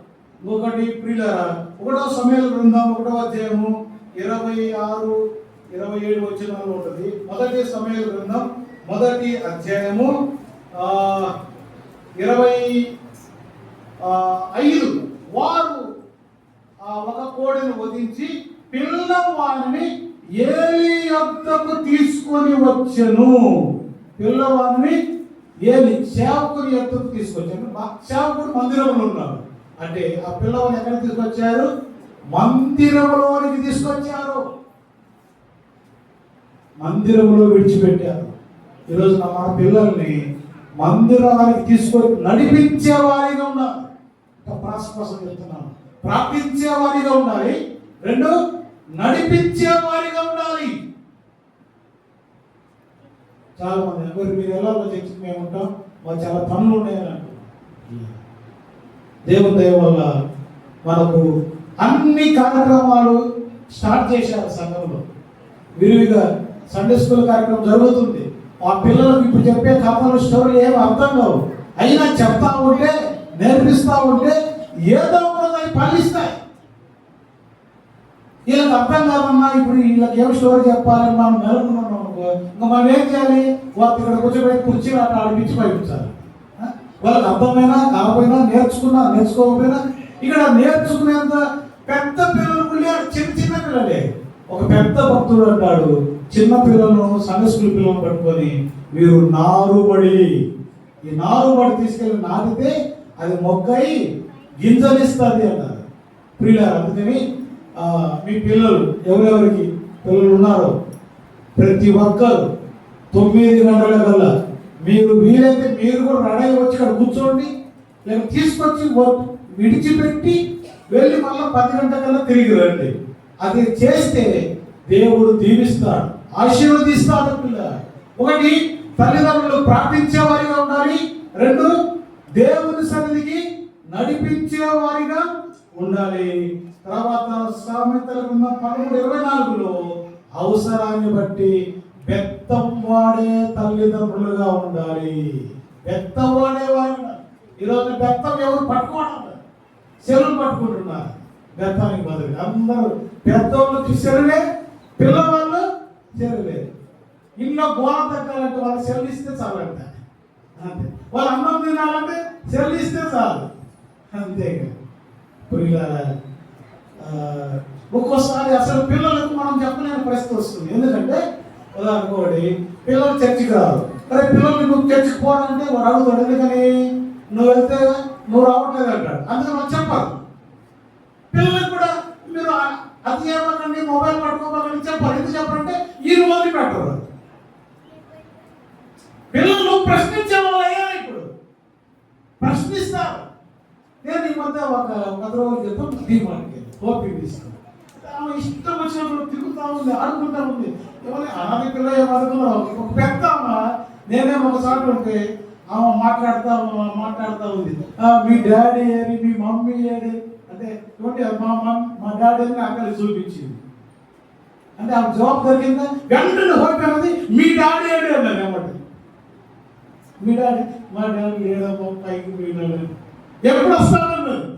ఒకటి ప్రియులారా, 1వ సమూయేలు గ్రంథం 1వ అధ్యాయము 26-27 వచనాలు ఉంటుంది. 1వ సమూయేలు గ్రంథం 1వ అధ్యాయము 25. వారు ఒక కోడిని వధించి పిల్లవాడిని ఏలీ యొద్దకు తీసుకొని వచ్చెను. పిల్లవాడిని ఏలీ సేవకుని యొద్దకు తీసుకొచ్చాను. సేవకుడు మందిరంలో ఉన్నాడు. అంటే ఆ పిల్లవాడిని ఎక్కడ తీసుకొచ్చారు? మందిరంలోనికి తీసుకొచ్చారు, మందిరంలో విడిచిపెట్టారు. ఈరోజు మన పిల్లల్ని మందిరానికి తీసుకొని నడిపించే వారిగా ఉండాలి. ప్రాసపసం చెప్తున్నాను, ప్రార్థించే వారిగా ఉండాలి. 2, నడిపించే వారిగా ఉండాలి. చాలా మంది మీరు ఎలా చర్చకి మేము ఉంటాం, మాకు చాలా పనులు ఉన్నాయని అంటారు. దేవుని దయ వల్ల మనకు అన్ని కార్యక్రమాలు స్టార్ట్ చేశారు సంఘంలో. విరివిగా సండే స్కూల్ కార్యక్రమం జరుగుతుంది. ఆ పిల్లలకు ఇప్పుడు చెప్పే కథలు, స్టోరీలు ఏమి అర్థం కావు. అయినా చెప్తా ఉంటే, నేర్పిస్తూ ఉంటే ఏదో ఒకటి ఫలిస్తాయి. వీళ్ళకి అర్థం కాదన్నా, ఇప్పుడు వీళ్ళకి ఏం స్టోరీ చెప్పాలని మనం నెలకొన్నాం అనుకో, ఇంకా మనం ఏం చేయాలి? వాళ్ళకి ఇక్కడ కూర్చోబెట్టి కుర్చీలు అట్లా ఆడిపించి పంపించాలి. వాళ్ళకి అర్థమైనా కాకపోయినా, నేర్చుకోకపోయినా ఇక్కడ నేర్చుకునేంత పెద్ద పిల్లలు చిన్న పిల్లలే. ఒక పెద్ద భక్తుడు అంటాడు, చిన్న పిల్లలను సండే స్కూల్ పిల్లలను పట్టుకొని మీరు నారుబడి ఈ నారుమడి తీసుకెళ్ళి నాటితే అది మొక్కై గింజలిస్తుంది అన్నారు ప్రియులారా. అందుకని మీ పిల్లలు ఎవరెవరికి పిల్లలు ఉన్నారో ప్రతి ఒక్కరు 9 గంటల కల్లా మీరు వీలైతే మీరు కూడా రెడీ అయ్యి వచ్చి ఇక్కడ కూర్చోండి, లేక తీసుకొచ్చి విడిచిపెట్టి వెళ్ళి మళ్ళీ 10 గంటల కల్లా తిరిగి రండి. అది చేస్తే దేవుడు దీవిస్తాడు, ఆశీర్వదిస్తాడు. పిల్ల ఒకటి తల్లిదండ్రులు ప్రార్థించే వారిగా ఉండాలి, 2 దేవుని సన్నిధికి నడిపించే వారిగా ఉండాలి. తర్వాత సామెతల గ్రంథం 13:24లో అవసరాన్ని బట్టి బెత్తం వాడే తల్లిదండ్రులుగా ఉండాలి. బెత్తం వాడేవారు ఈరోజు బెత్తం ఎవరు పట్టుకోవడం, చెరువులు పట్టుకుంటున్నారు బెత్తానికి బదులు. అందరూ పెద్దోళ్ళకి చెరువులే, పిల్లవాళ్ళు చెరువులే. ఇంట్లో గోడ తగ్గాలంటే వాళ్ళు చెల్లిస్తే చాలంట, అంతే. వాళ్ళు అన్నం తినాలంటే చెల్లిస్తే చాలు, అంతే. ఒక్కోసారి అసలు పిల్లలకు మనం చెప్పలేని పరిస్థితి వస్తుంది. ఎందుకంటే ఉదాహరణకోటి పిల్లలు చర్చికి రారు. అరే పిల్లలు నువ్వు చర్చికి పోవాలంటే వాడు అడుగుతాడు, ఎందుకని నువ్వు వెళ్తే నువ్వు రావట్లేదు అంటాడు. అందుకని మనం చెప్పాలి. పిల్లలకు కూడా మీరు అది చేయకండి, మొబైల్ పట్టుకోవాలని చెప్పాలి. ఎందుకు చెప్పాలంటే ఈ వదిలి పెట్టరు. పిల్లలు ప్రశ్నించే వాళ్ళు అయ్యారు, ఇప్పుడు ప్రశ్నిస్తారు. నేను ఈ మధ్య ఒక రోజు క్రితం డీమార్ట్కి ఓపీ తీసుకున్నాను. ఆమె ఇష్టం వచ్చినప్పుడు తిరుగుతూ ఉంది, ఆడుకుంటా ఉంది. ఎవరి అనాది పిల్ల ఏమనుకున్నావు, ఒక పెద్ద అమ్మ. నేనేమో ఒకసారి ఉంటే ఆమె మాట్లాడుతూ ఉంది. మీ డాడీ ఏరి, మీ మమ్మీ ఏరి అంటే మా డాడీ అని అక్కడ చూపించింది. అంటే ఆమె జవాబు దొరికిందా, వెంటనే హోపి మీ డాడీ ఏడి అన్నది. ఏమంటే మీ డాడీ, మా డాడీ ఏడమ్మా పైకి పోయినాడు, ఎప్పుడు వస్తానన్నారు.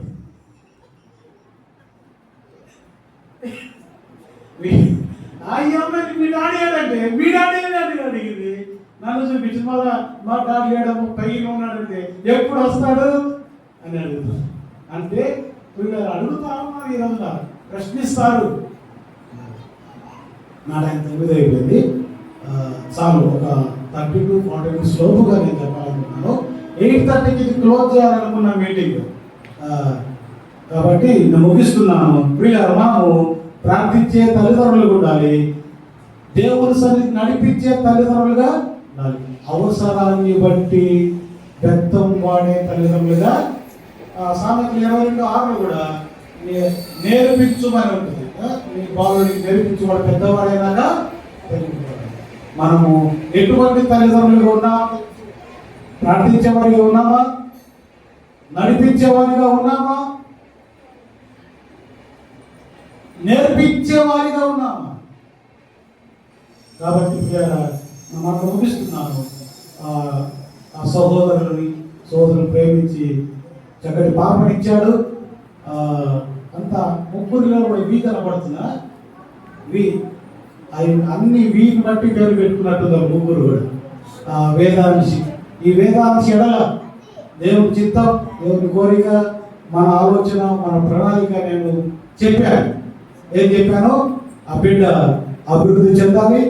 అయ్యమ్మకి మీ డాడీ ఏడంటే మీ డాడీ ఏదంటే అడిగింది. నన్ను చూపించి మళ్ళా మా డాడీ ఏడమ్మ పైన ఉన్నాడంటే ఎప్పుడు వస్తాడు అని అడుగుతారు. అంటే వీళ్ళు అడుగుతా ఉన్నారు, ఈ రోజున ప్రశ్నిస్తారు. నా టైం 9 అయిపోయింది, చాలు. ఒక 30 to 40 minutes లోపుగా నేను చెప్పాలనుకున్నాను. 8:30కి ఇది క్లోజ్ చేయాలనుకున్న మీటింగ్, కాబట్టి నేను ముగిస్తున్నాను. ప్రియులారా, మనము ప్రార్థించే తల్లిదండ్రులుగా ఉండాలి, దేవుని సన్నిధికి నడిపించే తల్లిదండ్రులుగా ఉండాలి. అవసరాన్ని బట్టి బెత్తం వాడే తల్లిదండ్రులుగా. సామెతలు 22:6 కూడా నేర్పించుమని ఉంటుంది. నీ బాలుడికి నేర్పించువాడు పెద్దవాడైనాగా తెలియవాడు. మనము ఎటువంటి తల్లిదండ్రులుగా ఉన్నామా? ప్రార్థించేవారిగా ఉన్నామా? నడిపించేవారిగా ఉన్నామా? నేర్పించేవారిగా ఉన్నామా? కాబట్టి మనం ముగిస్తున్నాను. ఆ సోదరుని ప్రేమించి చక్కటి పాపనిచ్చాడు. అంతా ముగ్గురిలో కూడా వీ కనపడుతున్నా, అన్ని వీని బట్టి పేరు పెట్టుకున్నట్టున్నారు ముగ్గురు కూడా. వేదాంశి, ఈ వేదాంశి ఎడల దేవుని చిత్తం, దేవుని కోరిక, మన ఆలోచన, మన ప్రణాళిక నేను చెప్పాను. ఏం చెప్పాను? ఆ బిడ్డ అభివృద్ధి చెందాలి,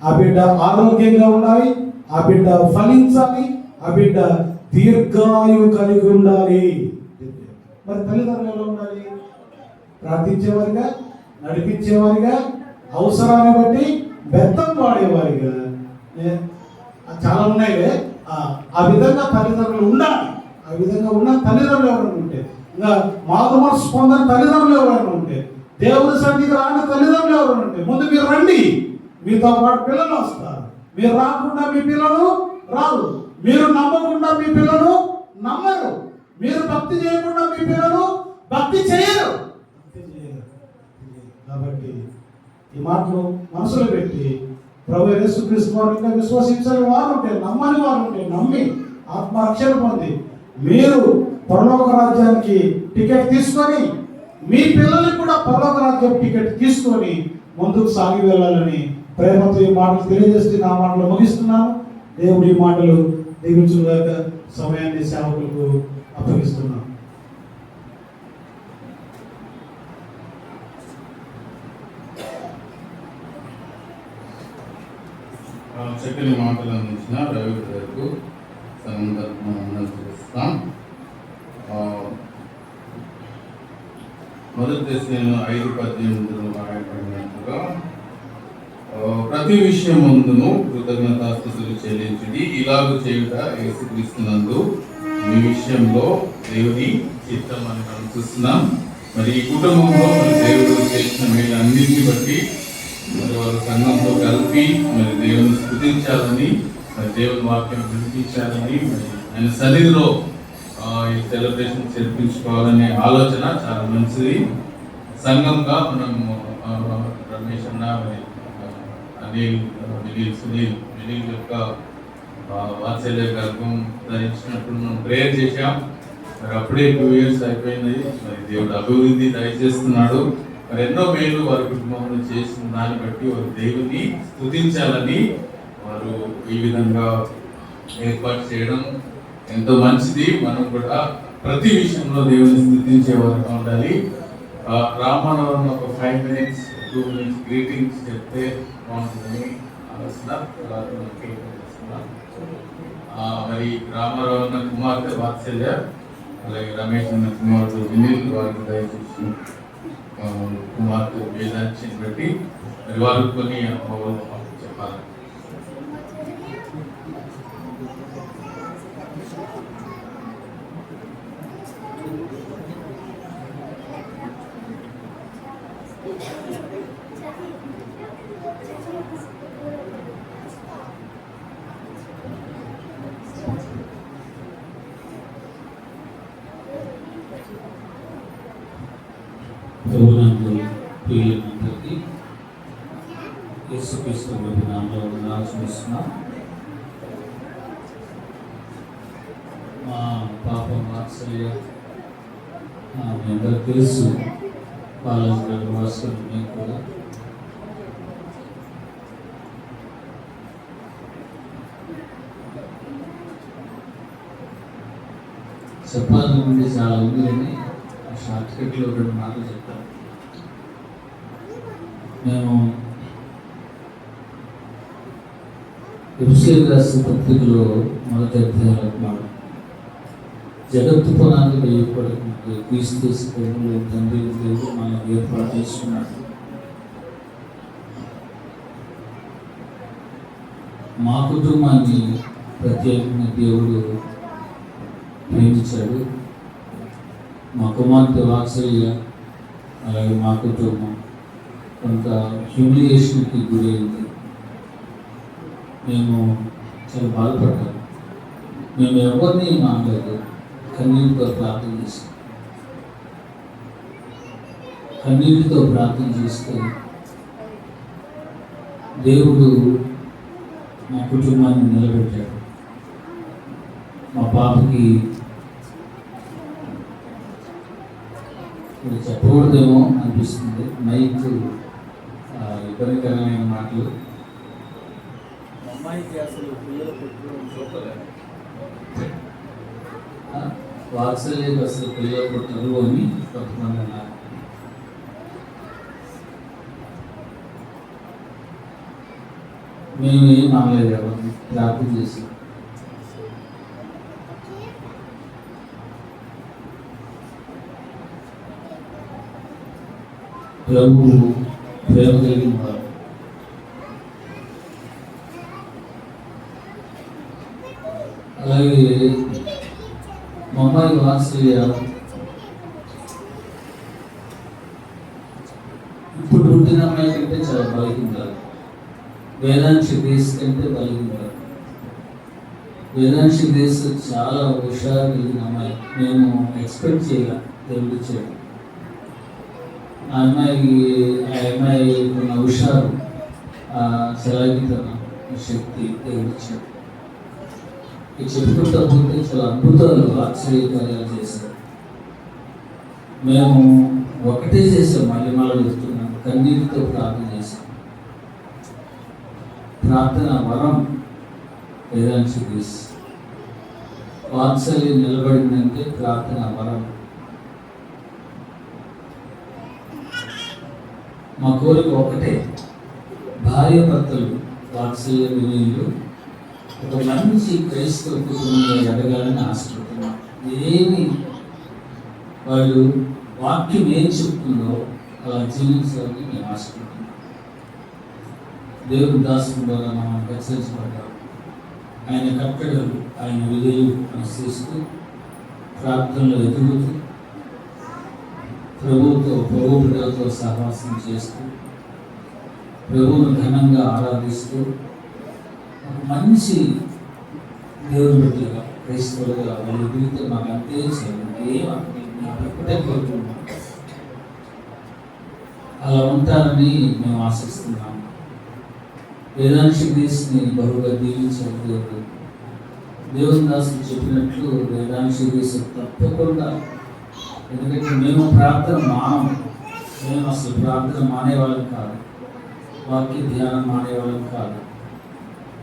ఆ బిడ్డ ఆరోగ్యంగా ఉండాలి, ఆ బిడ్డ ఫలించాలి, ఆ బిడ్డ దీర్ఘాయువు కలిగి ఉండాలి. మరి తల్లిదండ్రులు ఎలా ఉండాలి? ప్రార్థించేవారిగా, నడిపించేవారిగా, అవసరాన్ని బట్టి బెత్తం వాడేవారిగా. చాలా ఉన్నాయిలే. ఆ విధంగా తల్లిదండ్రులు ఉండాలి. ఆ విధంగా ఉన్న తల్లిదండ్రులు ఎవరైనా ఉంటే, ఇంకా మాకు మనసు పొందని తల్లిదండ్రులు ఎవరైనా ఉంటే, దేవుని సన్నిధికి రాని తల్లిదండ్రులు ఎవరైనా ఉంటే, ముందు మీరు రండి, మీతో పాటు పిల్లలు వస్తారు. మీరు రాకుండా మీ పిల్లలు రారు, మీరు నమ్మకుండా మీ పిల్లలు నమ్మరు, మీరు భక్తి చేయకుండా మీ పిల్లలు భక్తి చేయరు. కాబట్టి ఈ మాటలు మనసులో పెట్టి ప్రభు యేసుక్రీస్తు వారిని విశ్వసించని వారు ఉంటే, నమ్మని వారు ఉంటే, నమ్మి ఆత్మరక్షణ పొంది మీరు పరలోక రాజ్యానికి టికెట్ తీసుకొని, మీ పిల్లలకు కూడా పరలోక రాజ్యం టికెట్ తీసుకొని ముందుకు సాగి వెళ్ళాలని ప్రేమతో ఈ మాటలు తెలియజేస్తూ నా మాటలు ముగిస్తున్నాను. దేవుడు ఈ మాటలు దీవించుగాక. సమయాన్ని సేవకులకు అప్పగిస్తున్నాను. చక్కని మాటలు అందించిన రవి గారికి సందర్భం చేస్తాం. మొదటి దశలో 5:18 రాయబడినట్టుగా ప్రతి విషయం ముందును కృతజ్ఞతాస్తుతులు చెల్లించుడి, ఇలాగ చేయుట యేసుక్రీస్తునందు మీ విషయంలో దేవుని చిత్తం అని మనం చూస్తున్నాం. మరి ఈ కుటుంబంలో మరి దేవుడు చేసిన మేలు అన్నింటిని బట్టి మరి వారు సంఘంతో కలిపి మరి దేవుని స్తుతించాలని, మరి దేవుని వాక్యం వినిపించాలని, మరి ఆయన సన్నిధిలో ఈ సెలబ్రేషన్ జరిపించుకోవాలనే ఆలోచన చాలా మంచిది. సంఘంగా మనం రమేష్ అన్న, అనిల్, సునీల్ యొక్క వాత్సల్య గర్భం ధరించినప్పుడు మనం ప్రేయర్ చేశాం. మరి అప్పుడే 2 years అయిపోయింది. మరి దేవుడు అభివృద్ధి దయచేస్తున్నాడు. మరి ఎన్నో మేలు వారి కుటుంబంలో చేసిన దాన్ని బట్టి వారు దేవుని స్తుతించాలని వారు ఈ విధంగా ఏర్పాటు చేయడం ఎంతో మంచిది. మనం కూడా ప్రతి విషయంలో దేవుని స్తుతించే వారుగా ఉండాలి. రామారావు ఒక 5 minutes 2 minutes గ్రీటింగ్స్ చెప్తే బాగుంటుందని ఆలోచన. మరి రామారావు అన్న కుమార్తె వాత్సల్య, అలాగే రమేష్ అన్న కుమార్తె వినీల్, వారికి దయచేసి కుమార్తె వేదాంతిని బట్టి మరి వారు కొన్ని చెప్పాలి. ప్రియులందరికీ యేసుక్రీస్తు నామములో వందనాలు. మా పాప వాత్సల్య మీ అందరికీ తెలుసు, కాలేజ్ గారి వాసులు మేము కూడా చెప్పాలని నుండి చాలా ఉంది అని షార్ట్ కట్లో 2 మాటలు చెప్తాను. మేము ఎఫ్ఎస్సీయులకు రాసిన పత్రికలో మొదటి అధ్యాయంలో జగత్తు పునాది వేయబడక క్రీస్తు ప్రభువు తండ్రి దేవుడు మనం ఏర్పాటు చేసుకున్నాడు. మా కుటుంబాన్ని ప్రత్యేకంగా దేవుడు ప్రేమించాడు. మా కుమార్తె వాత్సల్య, అలాగే మా కుటుంబం కొంత హ్యూమిలియేషన్కి గురైంది. మేము చాలా బాధపడ్డాము. మేము ఎవరిని మాట్లాడలేదు, కన్నీటితో ప్రార్థన చేస్తాం. కన్నీటితో ప్రార్థన చేస్తే దేవుడు మా కుటుంబాన్ని నిలబెట్టాడు. మా పాపకి చెప్పకూడదేమో అనిపిస్తుంది, మైక్ ఇబ్బందికరమైన మాటలు. అమ్మాయికి అసలు పిల్లలు వాత్సల్యకు అసలు పిల్లలు పుట్టరు అని కొంతమంది అన్నారు. మేము ఏం అనలేదు, ఎవరిని ప్రార్థన చేసి ప్రభు ప్రేమ కలిగిన వారు. అలాగే మా అమ్మాయి వాత్సల్య ఇప్పుడు పుట్టిన అమ్మాయి కంటే చాలా బలహీనరాలు, వేదాంశ దేశ్ కంటే బలహీనరాలు. వేదాంశ దేశ్ చాలా హుషారు కలిగిన అమ్మాయి. మేము ఎక్స్పెక్ట్ చేయాలి దేవుడు ఇచ్చాడు. ఆ అమ్మాయి ఉన్న హుషారు, చలాగితనం, శక్తి దేవుడు ఇచ్చాడు. ఈ చెప్పుకుంటూ పోతే చాలా అద్భుతాలు, ఆశ్చర్యకార్యాలు చేశారు. మేము ఒకటే చేసాం, మళ్ళీ చెప్తున్నాం, కన్నీటితో ప్రార్థన చేశాం. ప్రార్థన వరం వేదాంశ దేశ్. వాత్సల్యం నిలబడిందంటే ప్రార్థన వరం. మా కోరిక ఒకటే, భార్య భర్తలు వాత్సల్య వినీయులు ఒక మంచి క్రైస్తవ కుటుంబంలో ఎదగాలని ఆశపడుతున్నాను. ఏమి వాళ్ళు వాక్యం ఏం చెప్తుందో అలా జీవించాలని మేము ఆశపడుతున్నాం. దేవుని దాసుని ద్వారా మనం హెచ్చరించబడ్డాం. ఆయన కట్టడలు, ఆయన విధులు అనుసరిస్తూ ప్రార్థనలో ఎదుగుతూ ప్రభు బిడ్డలతో సహవాసం చేస్తూ ప్రభువును ఘనంగా ఆరాధిస్తూ ఒక మంచి దేవుని బిడ్డలుగా క్రైస్తవులుగా వాళ్ళు ఎదుగుతూ మాకు అంతే ఏమంటే కోరుకుంటున్నాం. అలా ఉంటారని మేము ఆశిస్తున్నాము. వేదాంశ గ్రీస్ని బహుగా దీవించారు దేవుడు. దేవుని దాసులు చెప్పినట్లు వేదాంశ గ్రీస్ తప్పకుండా, ఎందుకంటే మేము ప్రార్థన మానము, మేము అసలు ప్రార్థన మానేవాళ్ళం కాదు, వాక్య ధ్యానం మానేవాళ్ళం కాదు.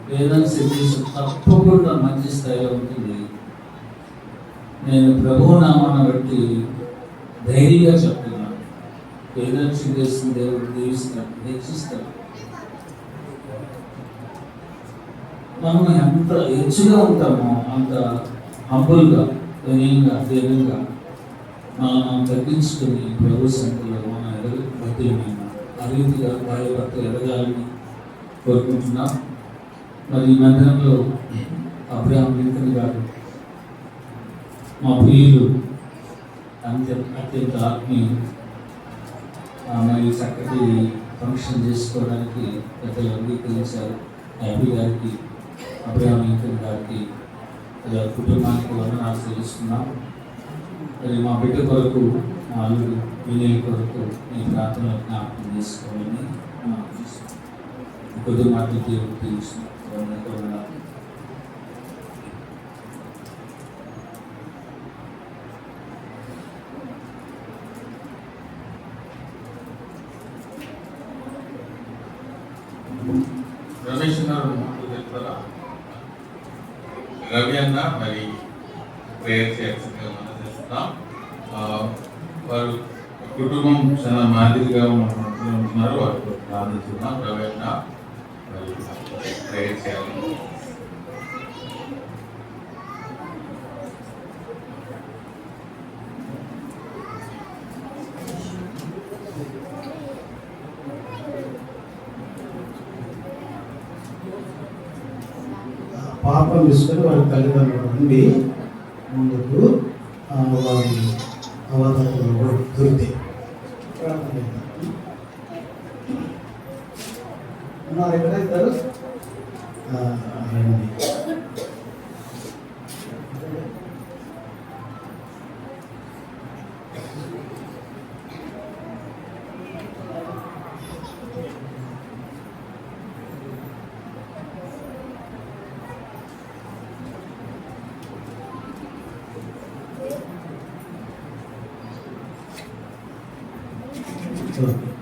వేదాంశ గ్రీస్ తప్పకుండా మంచి స్థాయిలో ఉంటుంది. నేను ప్రభువు నామాన్ని బట్టి ధైర్యంగా చెప్తున్నాను, వేదాంశ గ్రీస్ని దేవుడు దీవిస్తాడు, హెచ్చిస్తాడు. మనం ఎంత హెచ్చుగా ఉంటామో అంత హంబుల్గా, వినయంగా, ధైర్యంగా మనం తగ్గించుకొని ప్రభు సంఖ్యలో మన బతులమైన ఆ రీతిగా భార్యభర్తలు ఎదగాలని కోరుకుంటున్నాం. మరి ఈ మందిరంలో అబ్రహాం లింకన్ గారు మా ప్రియులు, అత్యంత ఆత్మీయులు, మరి చక్కటి ఫంక్షన్ చేసుకోవడానికి పెద్దలు అంగీకరించారు. హ్యాపీ గారికి, అబ్రహాం లింకన్ గారికి, కుటుంబానికి వందనాలు తెలుస్తున్నాం. మరి మా బిడ్డ కొరకు, మా అల్లుడు వినయ్ కొరకు ఈ ప్రార్థనలో జ్ఞాపకం చేసుకోవాలని కొద్ది మాటలు దేవుడు తెలుస్తున్నాం. రమేష్ గారు మాటలు చెప్తారా? రవి అన్న మరి ప్రేయర్ చేయాల్సిందిగా మనం చేస్తున్నాం. వారు కుటుంబం చాలా మాదిరిగా ఉంటున్నారు, వారు ప్రార్థిస్తున్నాం. రవి అన్న మరి ప్రేయర్ చేయాలి. పాపం తీసుకొని వారి తల్లిదండ్రులు నుండి ముందుకు వారి అవతారంలో దొరికితే ఉన్నారు. ఎక్కడైతారు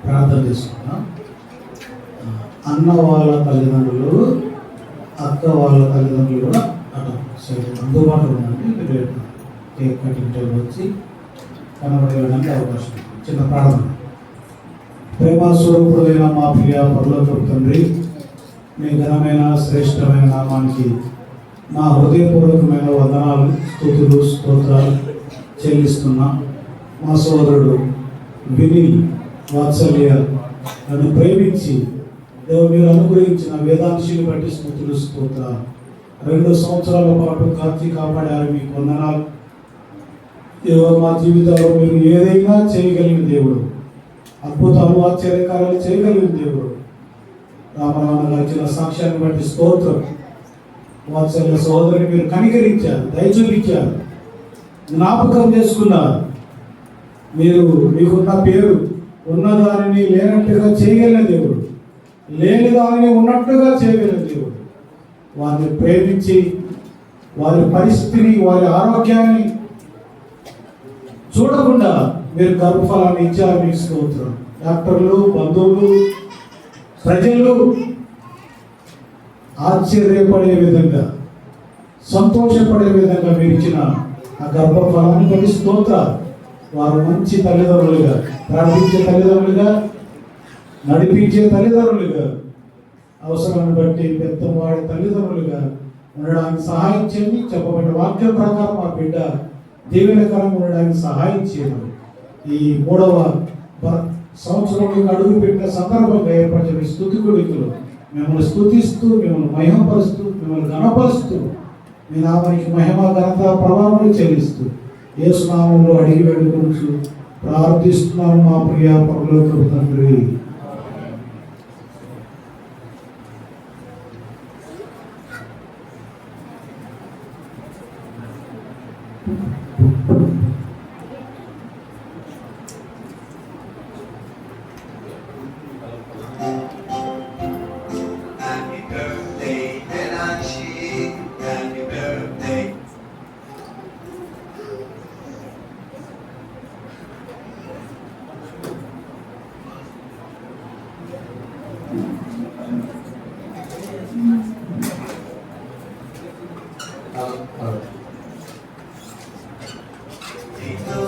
ప్రార్థన చేసుకున్నాం. అన్న వాళ్ళ తల్లిదండ్రులు, అక్క వాళ్ళ తల్లిదండ్రులు కూడా అటు సైడ్ అందుబాటులో ఉండండి. కేక్ కటింగ్ టైం వచ్చి కనబడడానికి అవకాశం. చిన్న ప్రార్థన. ప్రేమ స్వరూపుడైన మా ప్రియ పరలోకపు తండ్రి, మీ ఘనమైన శ్రేష్టమైన నామానికి మా హృదయపూర్వకమైన వందనాలు, స్తుతులు, స్తోత్రాలు చెల్లిస్తున్నాం. మా సోదరుడు విని వాత్సల్య నన్ను ప్రేమించి దేవుడు మీరు అనుగ్రహించిన వేదాంశిని బట్టి స్తుతులు, స్తోత్రాలు. 2 సంవత్సరాల పాటు కాచి కాపాడారు, మీకు వందనాలు. మా జీవితాల్లో మీరు ఏదైనా చేయగలిగిన దేవుడు, అద్భుతాలు ఆశ్చర్యకారాలు చేయగలిగిన దేవుడు. రామరామగా ఇచ్చిన సాక్ష్యాన్ని బట్టి స్తోత్రం. వాత్సల్య సోదరుని మీరు కనికరించారు, దయ చూపించారు, జ్ఞాపకం చేసుకున్నారు. మీరు మీకున్న పేరు ఉన్నదానిని లేనట్టుగా చేయగలిగిన దేవుడు, లేని దానిని ఉన్నట్టుగా చేయగలిగిన దేవుడు. వారిని ప్రేమించి వారి పరిస్థితిని, వారి ఆరోగ్యాన్ని చూడకుండా మీరు గర్భఫలాన్ని ఇచ్చారు. మీకు స్తోత్రం. డాక్టర్లు, బంధువులు, ప్రజలు ఆశ్చర్యపడే విధంగా, సంతోషపడే విధంగా మీరు ఇచ్చిన ఆ గర్భఫలాన్ని బట్టి స్తోత్రాలు. వారు మంచి తల్లిదండ్రులుగా, ప్రార్థించే తల్లిదండ్రులుగా, నడిపించే తల్లిదండ్రులుగా, అవసరాన్ని బట్టి పెద్దవాడి తల్లిదండ్రులుగా ఉండడానికి సహాయం చేయండి. చెప్పబడిన వాక్యం ప్రకారం మా బిడ్డ దీవెనకరంగా ఉండడానికి సహాయం చేయండి. ఈ 3వ సంవత్సరంలో అడుగు పెట్టిన సందర్భంగా ఏర్పరిచిన ఈ స్తుతి కొడుకులు మిమ్మల్ని స్తుతిస్తూ, మిమ్మల్ని మహిమపరుస్తూ, మిమ్మల్ని ఘనపరుస్తూ, మీ నామానికి మహిమ ఘనత ప్రభావం చెల్లిస్తూ యేసు నామంలో అడిగి వేడుకొనుచు ప్రార్థిస్తున్నాము మా ప్రియ పరలోకపు తండ్రి. Happy birthday, Melanchi. Happy birthday. Tito.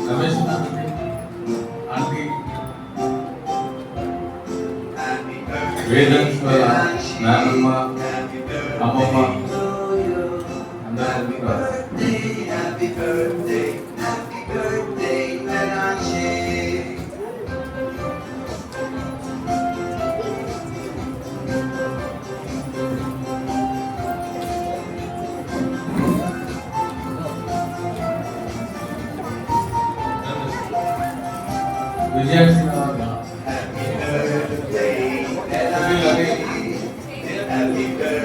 Ramesh aunty Happy birthday, Vedansh వాళ్ళ Melanchi. నానమ్మ Happy అమ్మమ్మ birthday to you. అందరూ Happy birthday, happy birthday, Melanchi. విజయాక్షి